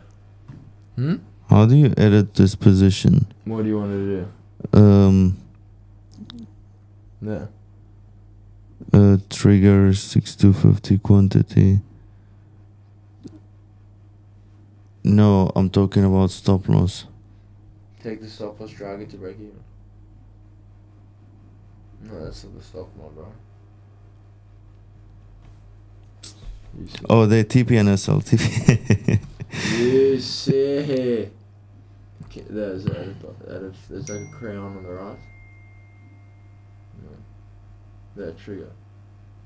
How do you edit this position? What do you want to do? Yeah. Trigger 6250 quantity. No, I'm talking about stop loss. Take the stop loss, drag it to break even. No, that's not the stop loss, bro. Oh, they TP and SL TP. You see. Okay, there's there's like a crayon on the right. No. That trigger.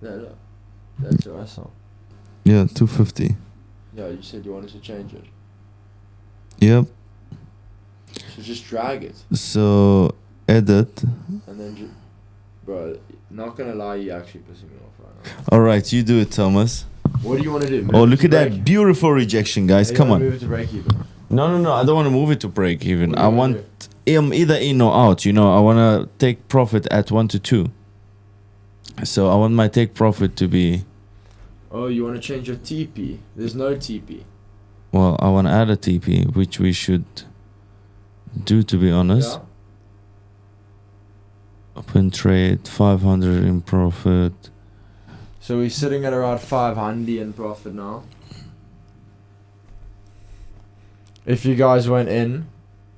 That look. That's what I saw. Yeah, 250. Yeah, you said you wanted to change it. Yep. So just drag it. So edit. And then bro, not gonna lie, you actually pissing me off right now. Alright, you do it, Thomas. What do you want to do? Move Oh, it look to at that break? beautiful rejection, guys. You Come wanna on. Move it to break even. No, I don't want to move it to break even. What do I you wanna want either in or out. You know, I want to take profit at 1 to 2. So I want my take profit to be... Oh, you want to change your TP? There's no TP. Well, I want to add a TP, which we should do, to be honest. Yeah. Open trade, 500 in profit. So we're sitting at around 500 in profit now. If you guys went in,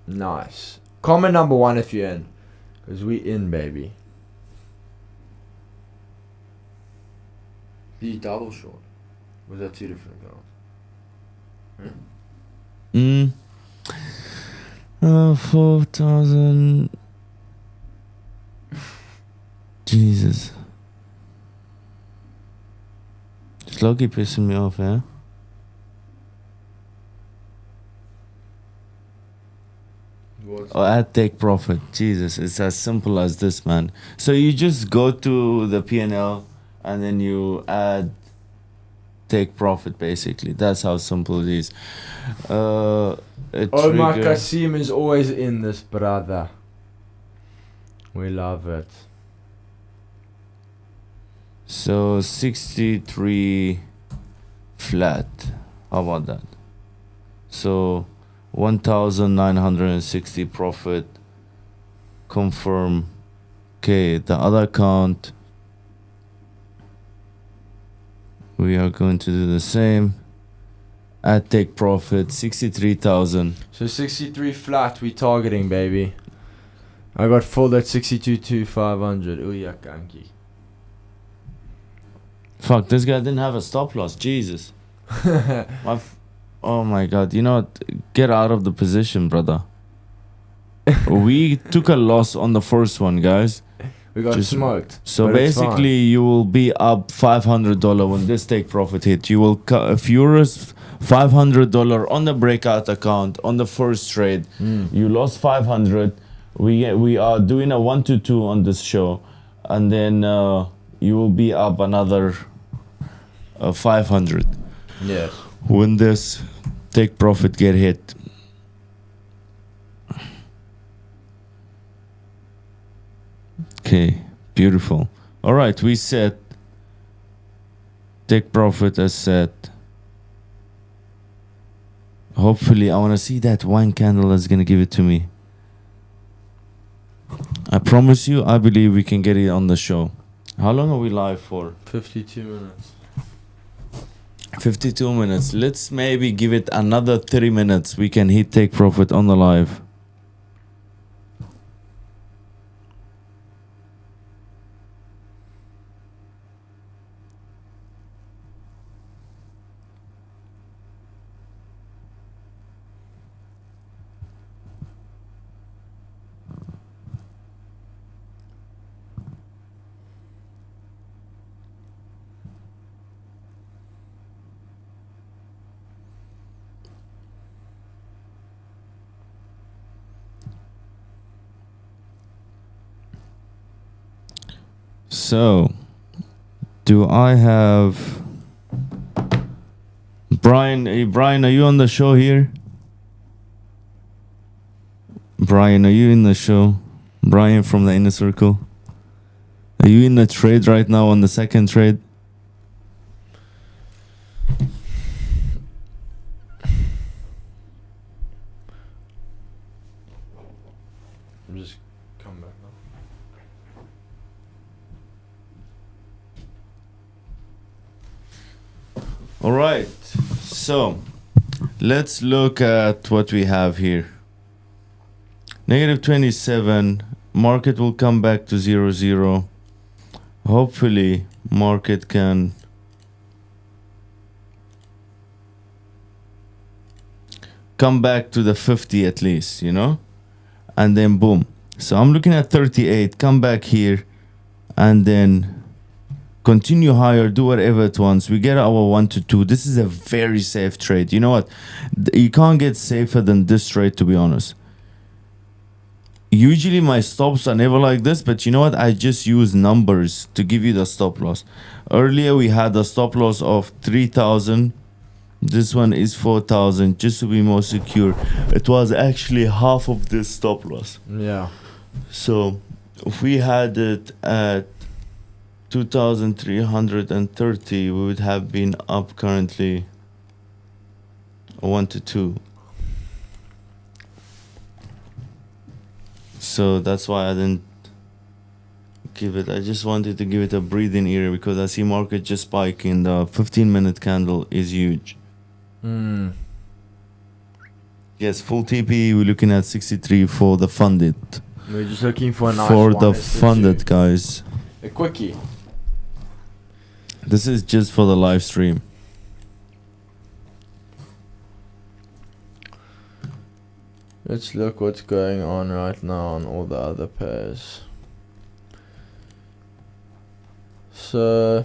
nice. Comment number 1 if you're in. Because we in, baby. Be double short. Was that 2 different accounts? 4,000. Jesus. It's lucky pissing me off, eh? Oh, add take profit. Jesus, it's as simple as this, man. So you just go to the P&L and then you add take profit, basically. That's how simple it is. Oh, my Kasim is always in this, brother. We love it. So 63 flat. How about that? So 1,960 profit. Confirm. Okay, the other account. We are going to do the same. At take profit 63,000. So 63 flat we targeting, baby. I got filled at 62,500. 𝗂𝗵𝗘𝗏𝗄𝗃𝗏𝗏. Fuck, this guy didn't have a stop loss. Jesus. Oh my god. You know what? Get out of the position, brother. We took a loss on the first one, guys. We got smoked. So basically, you will be up $500 when this take profit hit. You will if you're $500 on the breakout account on the first trade, you lost 500. We are doing a 1 to 2 on this show, and then you will be up another 500. Yes. When this take profit get hit. Okay, beautiful. All right, we set take profit as set. Hopefully, I want to see that one candle that's going to give it to me. I promise you, I believe we can get it on the show. How long are we live for? 52 minutes. 52 minutes. Let's maybe give it another 30 minutes. We can hit take profit on the live. So, do I have Brian? Hey, Brian, are you on the show here? Brian, are you in the show? Brian from the inner circle. Are you in the trade right now on the second trade? I'm just coming back now. All right, so let's look at what we have here. Negative 27, market will come back to 0-0. Hopefully, market can come back to the 50 at least, you know? And then boom. So I'm looking at 38, come back here, and then continue higher, do whatever it wants. We get our 1 to 2. This is a very safe trade. You know what? You can't get safer than this trade, to be honest. Usually my stops are never like this, but you know what? I just use numbers to give you the stop loss. Earlier we had a stop loss of 3,000. This one is 4,000, just to be more secure. It was actually half of this stop loss. Yeah. So if we had it at 2,330, we would have been up currently 1 to 2. So that's why I didn't give it. I just wanted to give it a breathing area because I see market just spiking. The 15-minute candle is huge. Yes, full TP. We're looking at 63 for the funded. We're just looking for a nice for one. the funded, guys. A quickie. This is just for the live stream. Let's look what's going on right now on all the other pairs. So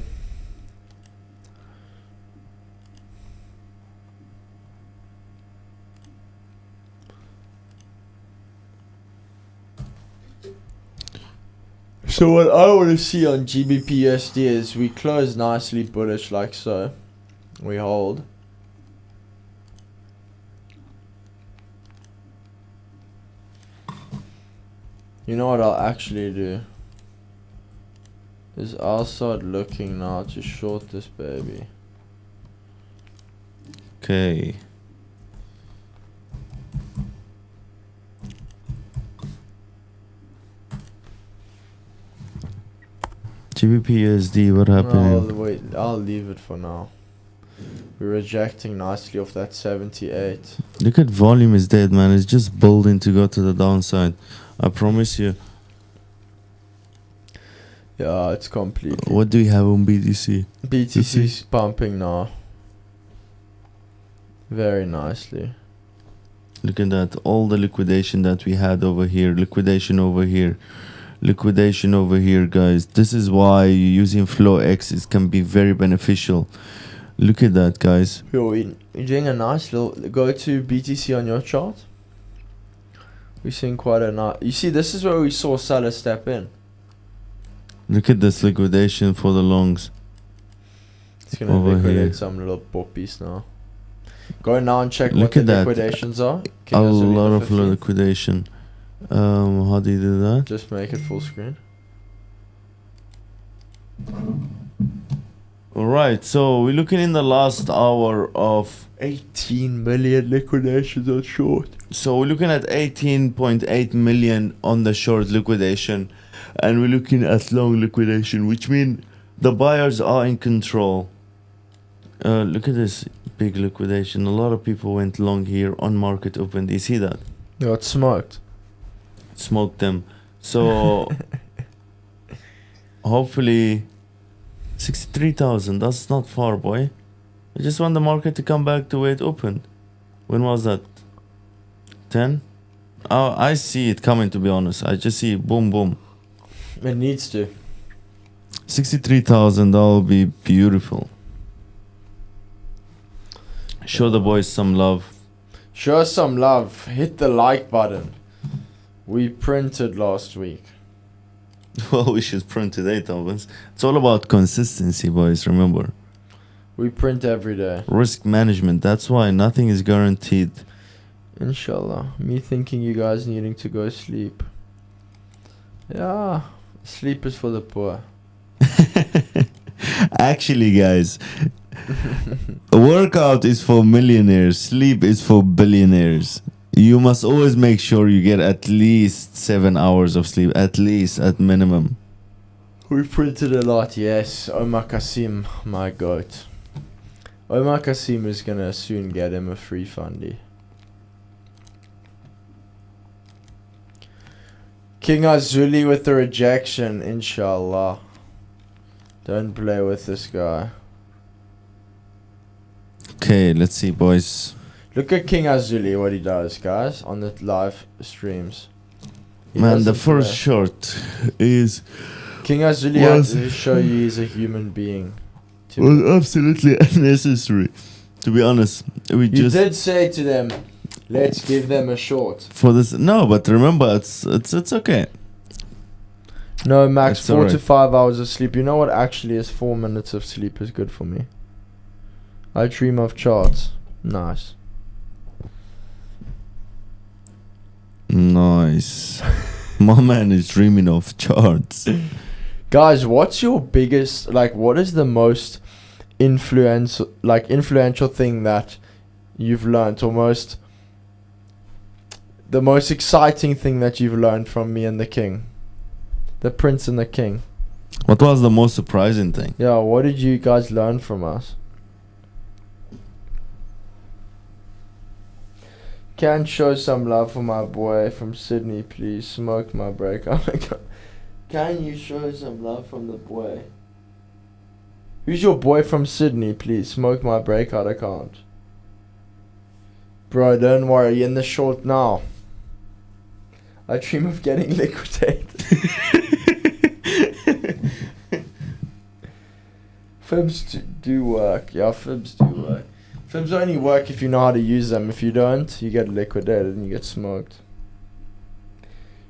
what I want to see on GBPUSD is we close nicely bullish like so. We hold. You know what I'll actually do? Is I'll start looking now to short this baby. Okay. 𝗕𝗵𝗲𝗲𝗍, what happened? No, wait, I'll leave it for now. We're rejecting nicely off that 78. Look at volume is dead, man. It's just building to go to the downside. I promise you. Yeah, it's completely. What do we have on BTC? BTC's pumping now. Very nicely. Look at that. All the liquidation that we had over here. Liquidation over here. Liquidation over here, guys. This is why using FlowX can be very beneficial. Look at that, guys. You're doing a nice little... Go to BTC on your chart. We're seeing quite a nice... You see, this is where we saw sellers step in. Look at this liquidation for the longs. It's going to liquidate some little poppies now. Go now and check Look what the at that. liquidations are. A lot of liquidation. How do you do that? Just make it full screen. Alright, so we're looking in the last hour of 18 million liquidations on short. So we're looking at 18.8 million on the short liquidation, and we're looking at long liquidation, which means the buyers are in control. Look at this big liquidation. A lot of people went long here on market open. Do you see that? Yeah, it's smoked. Smoked them. So hopefully 63,000. That's not far, boy. I just want the market to come back to where it opened. When was that? 10? Oh, I see it coming, to be honest. I just see it. Boom, boom. It needs to. 63,000. That will be beautiful. Show the boys some love. Show us some love. Hit the like button. We printed last week. Well, we should print today, Thomas. It's all about consistency, boys. Remember. We print every day. Risk management. That's why nothing is guaranteed. Inshallah. Me thinking you guys needing to go sleep. Yeah. Sleep is for the poor. Actually, guys, a workout is for millionaires. Sleep is for billionaires. You must always make sure you get at least 7 hours of sleep. At least, at minimum. We printed a lot, yes. 𝗕𝗏𝗄𝗎𝗄𝗏, my goat. 𝗕𝗏𝗄𝗏𝗏 is gonna soon get him a free fundy. King Azoulay with the rejection, inshallah. Don't play with this guy. Okay, let's see, boys. Look at King Azoulay, what he does, guys, on the live streams. Man, the first short is... King Azoulay had to show you he's a human being. Was absolutely unnecessary. To be honest, we you did say to them, let's give them a short. For this, no, but remember, it's okay. No, max It's 4 alright. to 5 hours of sleep. You know what actually is 4 minutes of sleep is good for me? I dream of charts. Nice. Nice. My man is dreaming of charts. Guys, what's your biggest, like, what is the most influential thing that you've learned, or the most exciting thing that you've learned from me and the king? The prince and the king. What was the most surprising thing? Yeah, what did you guys learn from us? Can show some love for my boy from Sydney, please. Smoke my breakout. Can you show some love from the boy? Who's your boy from Sydney, please? Smoke my breakout account. Bro, don't worry, in the short now. I dream of getting liquidated. Fibs do work. Yeah, fibs do work. Fibs only work if you know how to use them. If you don't, you get liquidated and you get smoked.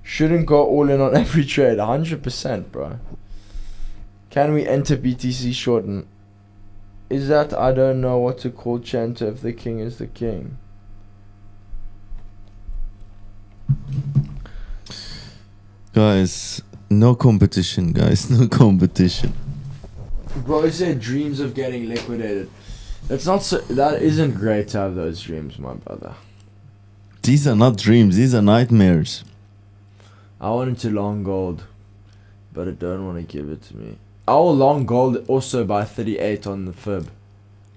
Shouldn't go all in on every trade. 100%, bro. Can we enter BTC shorten? Is that I don't know what to call Chanta if the king is the king? Guys, no competition, guys. No competition. Bro said dreams of getting liquidated. That's not so, that isn't great to have those dreams, my brother. These are not dreams. These are nightmares. I wanted to long gold, but I don't want to give it to me. I will long gold also by 38 on the fib.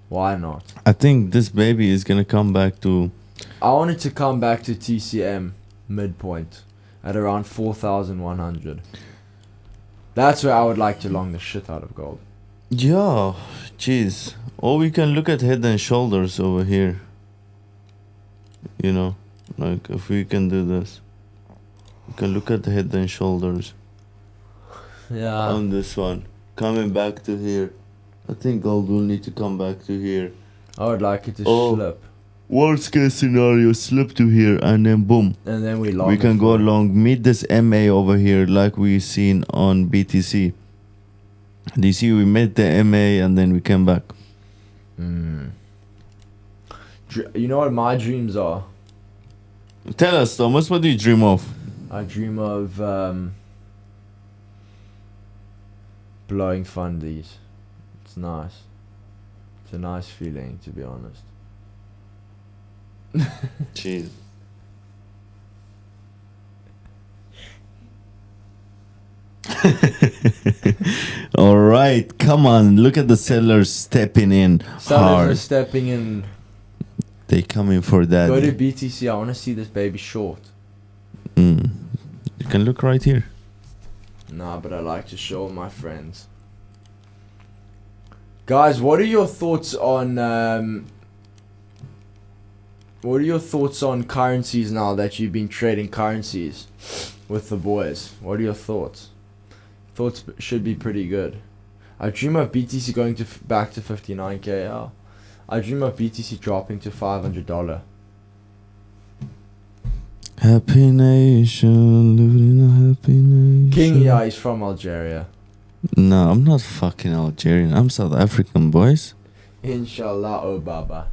Why not? I think this baby is gonna come back to. I want it to come back to TCM midpoint at around 4,100. That's where I would like to long the shit out of gold. Yeah, jeez. Or we can look at head and shoulders over here. You know, like if we can do this, we can look at the head and shoulders Yeah. on this one. Coming back to here. I think gold will need to come back to here. I would like it to Oh. slip. Worst case scenario, slip to here and then boom. And then we long We it can go for- along, meet this MA over here like we seen on BTC. Do you see we made the MA and then we came back. You know what my dreams are? Tell us, Thomas, what do you dream of? I dream of blowing fundies. It's nice. It's a nice feeling, to be honest. Jeez. All right, come on, look at the sellers stepping in Sellers are hard. stepping in. They coming for that. Go to BTC. I want to see this baby short. You can look right here. Nah, but I like to show my friends. Guys, what are your thoughts on currencies now that you've been trading currencies with the boys? What are your thoughts? Thoughts should be pretty good. I dream of BTC going to back to 59k. Yeah. I dream of BTC dropping to $500. Happy nation, living in a happy nation. King, yeah, he's from Algeria. No, I'm not fucking Algerian. I'm South African, boys. Inshallah, oh Baba.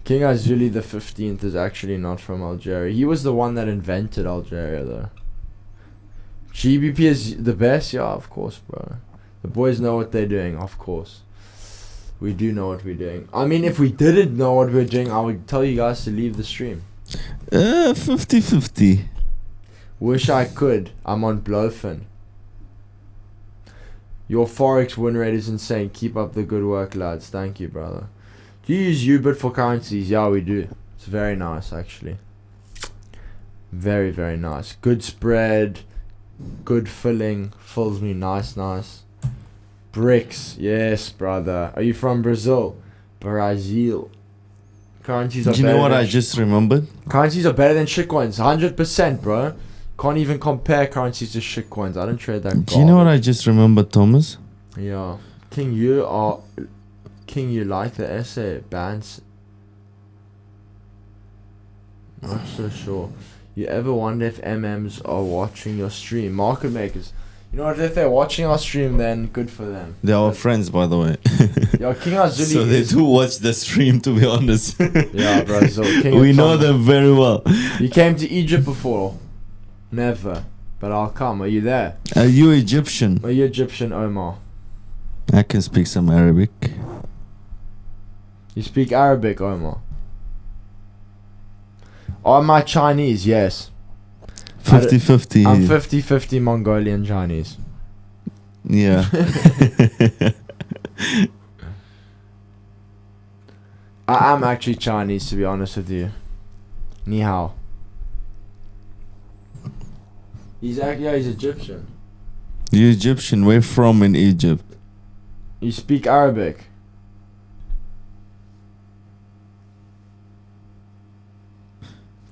King Azoulay the 15th is actually not from Algeria. He was the one that invented Algeria, though. GBP is the best, yeah, of course, bro. The boys know what they're doing, of course. We do know what we're doing. I mean, if we didn't know what we're doing, I would tell you guys to leave the stream. 50-50. Wish I could. I'm on Blowfin. Your Forex win rate is insane. Keep up the good work, lads. Thank you, brother. Do you use 𝗬𝗏𝗏 for currencies? Yeah, we do. It's very nice, actually. Very, very nice. Good spread. Good filling. Fills me nice. Bricks. Yes, brother. Are you from Brazil? Brazil. Currencies are Do you better know what than I just remembered? Currencies are better than shitcoins. 100%, bro. Can't even compare currencies to shitcoins. I don't trade that. Do you know what I just remembered, Thomas? Yeah. King, you like the essay bands? Not so sure. You ever wonder if MMs are watching your stream? Market makers. You know what? If they're watching our stream, then good for them. They're our friends, by the way. Yo, King Azoulay. So they do watch the stream, to be honest. Yeah, bro. So King We know them very well. You came to Egypt before? Never. But I'll come. Are you there? Are you Egyptian? Are you Egyptian, Omar? I can speak some Arabic. You speak Arabic, Omar? Am I Chinese? Yes. 50-50. I'm 50-50 Mongolian Chinese. Yeah. I am actually Chinese, to be honest with you. Ni hao. He's Egyptian. You Egyptian. Where from in Egypt? You speak Arabic?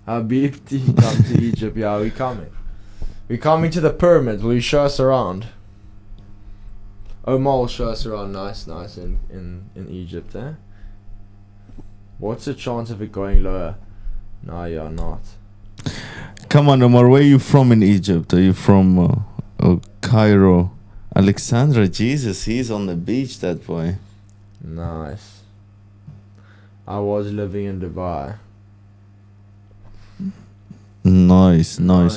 Habibti, come to Egypt. Yeah, we coming. We coming to the pyramids. Will you show us around? Omar will show us around. Nice in Egypt, eh? What's the chance of it going lower? No, you're not. Come on, Omar. Where are you from in Egypt? Are you from Cairo? Alexandra, Jesus, he's on the beach, that boy. Nice. I was living in Dubai. Nice. Bro.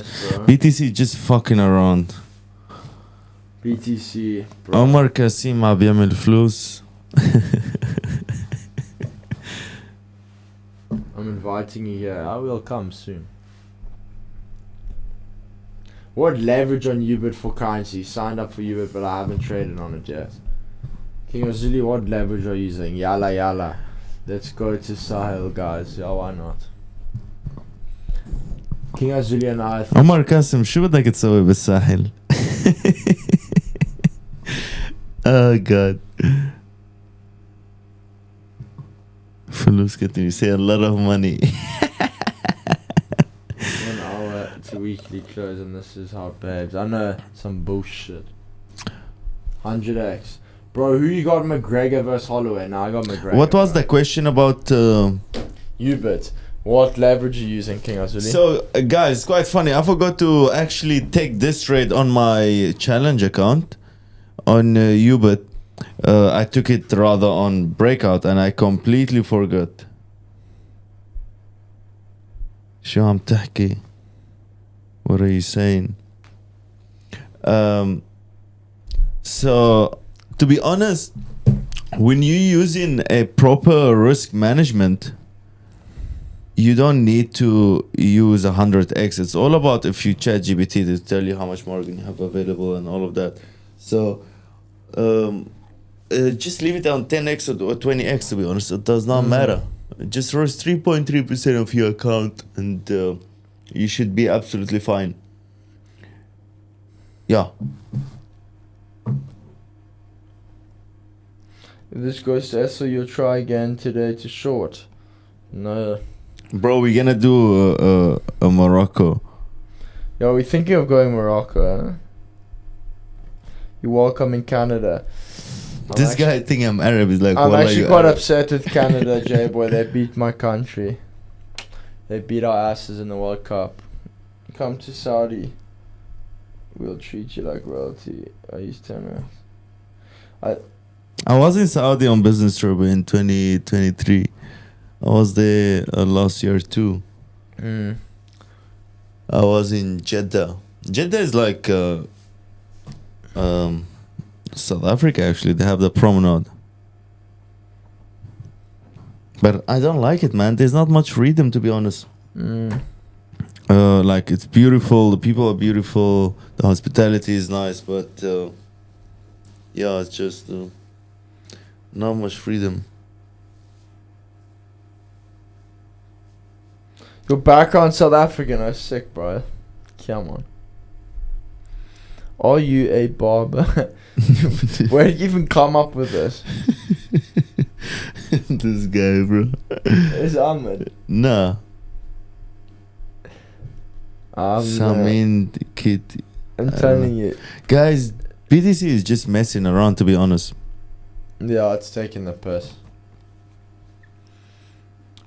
BTC just fucking around. BTC, bro. 𝗕𝗏𝗘𝗏𝗍𝗄 ما بيعمل فلوس. I'm inviting you here. I will come soon. What leverage on 𝗖𝗵𝗲𝗍𝗍𝗍? Signed up for 𝗖𝗵𝗲𝗍𝗍, but I haven't traded on it yet. King Azoulay, what leverage are you using? 𝗖𝗵𝗲𝗍𝗍𝗍. Let's go to Sahel, guys. Yeah, why not? King Azoulay and I. عمر كاسم شو بدك تسوي بالساحل؟ Oh god. فلوس كتير. You say a lot of money. 1 hour to weekly close, and this is how it behaves. I know some bullshit. 100x. Bro, who you got? McGregor versus Holloway. Now I got McGregor. What was the question about 𝗖𝗵𝗲𝗍𝗍. What leverage are you using, King Azoulay? So guys, it's quite funny. I forgot to actually take this trade on my challenge account on 𝗖𝗵𝗲𝗍. I took it rather on Breakout and I completely forgot. شو عم تحكي? What are you saying? So to be honest, when you're using a proper risk management, you don't need to use 100x. It's all about if you chat GPT to tell you how much margin you have available and all of that. So just leave it on 10x or 20x, to be honest. It does not matter. Just roast 3.3% of your account and you should be absolutely fine. Yeah. If this goes to S, so you'll try again today to short. No. Bro, we're gonna do a Morocco. Yo, we're thinking of going Morocco, huh? You're welcome in Canada. This guy think I'm Arab. He's like, I'm "Wallah, actually you quite Arab." upset with Canada, J-boy. They beat my country. They beat our asses in the World Cup. Come to Saudi. We'll treat you like royalty. I use 10 rand. I was in Saudi on business trip in 2023. I was there last year too. I was in Jeddah. Jeddah is like South Africa, actually. They have the promenade. But I don't like it, man. There's not much freedom, to be honest. Like, it's beautiful. The people are beautiful. The hospitality is nice. But, yeah, it's just not much freedom. Your background South African. I'm sick, bro. Come on. Are you a barber? Where did you even come up with this? This guy, bro. It's Ahmed. Nah. Samin Kitty. I'm telling you. Guys, BTC is just messing around, to be honest. Yeah, it's taking the piss.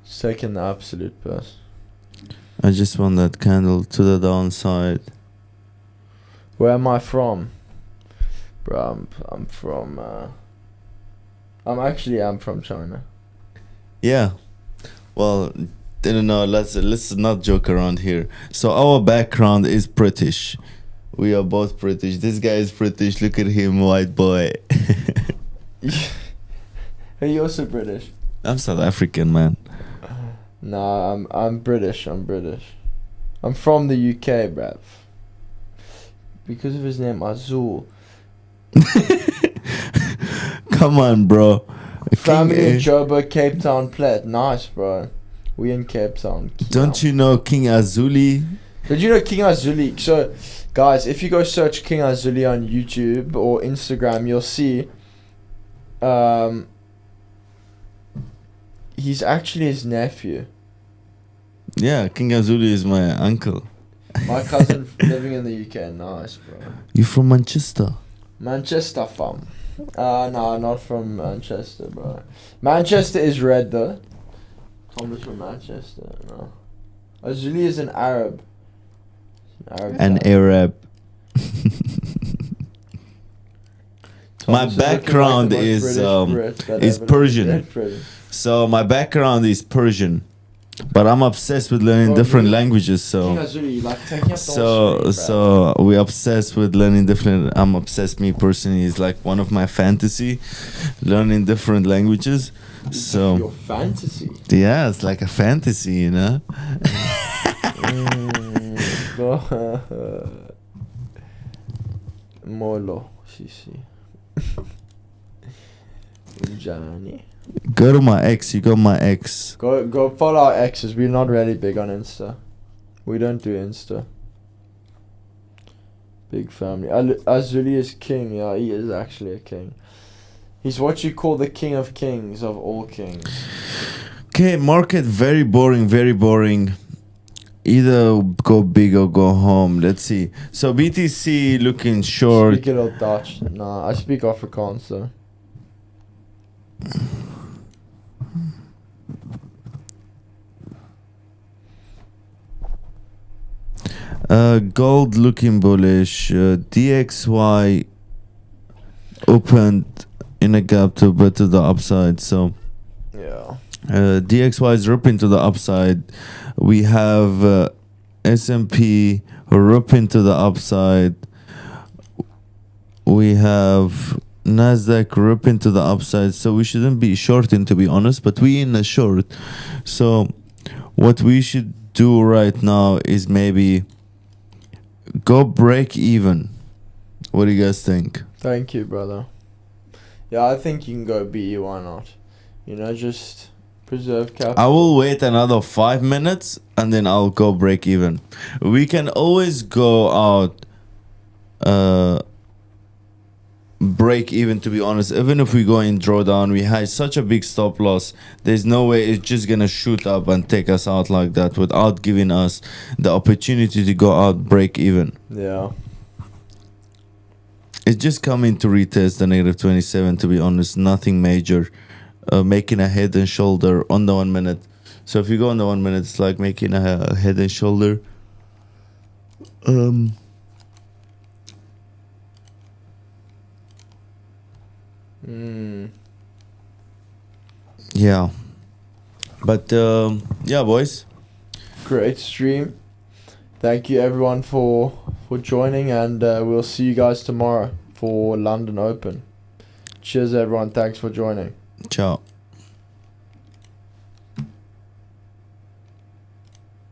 It's taking the absolute piss. I just want that candle to the downside. Where am I from? Bro, I'm from I'm from China. Yeah. Well, no, let's not joke around here. So our background is British. We are both British. This guy is British. Look at him, white boy. Are you also British? I'm South African, man. Nah, I'm British. I'm from the UK, bruv. Because of his name, Azul. Come on, bro. Family in Joburg, Cape Town, Plaid. Nice, bro. We in Cape Town. Don't you know King Azoulay? Did you know King Azoulay? So, guys, if you go search King Azoulay on YouTube or Instagram, you'll see he's actually his nephew. Yeah, King Azoulay is my uncle. My cousin living in the UK. Nice, bro. You from Manchester? Manchester, fam. No, not from Manchester, bro. Manchester is red, though. Thomas from Manchester, no. Azoulay is an Arab. An Arab. My background is Persian. So my background is Persian. But I'm obsessed with learning different languages, so we're obsessed with learning different. I'm obsessed. Me personally is like one of my fantasy, learning different languages. So your fantasy. Yeah, it's like a fantasy, you know. 𝗕𝗏𝗍𝗍 Johnny. Go to my X. You got my X. Go follow our exes. We're not really big on Insta. We don't do Insta. Big family. Azoulay is king. Yeah, he is actually a king. He's what you call the king of kings of all kings. Okay, market very boring, very boring. Either go big or go home. Let's see. So BTC looking short. Speak it all Dutch. Nah, I speak Afrikaans though. Gold looking bullish. DXY opened in a gap to the upside. So Yeah. DXY is ripping to the upside. We have S&P ripping to the upside. We have Nasdaq ripping to the upside. So we shouldn't be shorting, to be honest, but we in a short. So what we should do right now is maybe go break even. What do you guys think? Thank you, brother. Yeah, I think you can go BE. Why not? You know, just preserve capital. I will wait another 5 minutes and then I'll go break even. We can always go out break even, to be honest. Even if we go in drawdown, we had such a big stop loss. There's no way it's just gonna shoot up and take us out like that without giving us the opportunity to go out break even. Yeah. It's just coming to retest the -27, to be honest. Nothing major. Making a head and shoulder on the 1 minute. So if you go on the 1 minute, it's like making a head and shoulder. Yeah. But yeah, boys. Great stream. Thank you everyone for joining, and we'll see you guys tomorrow for London Open. Cheers everyone. Thanks for joining. Ciao.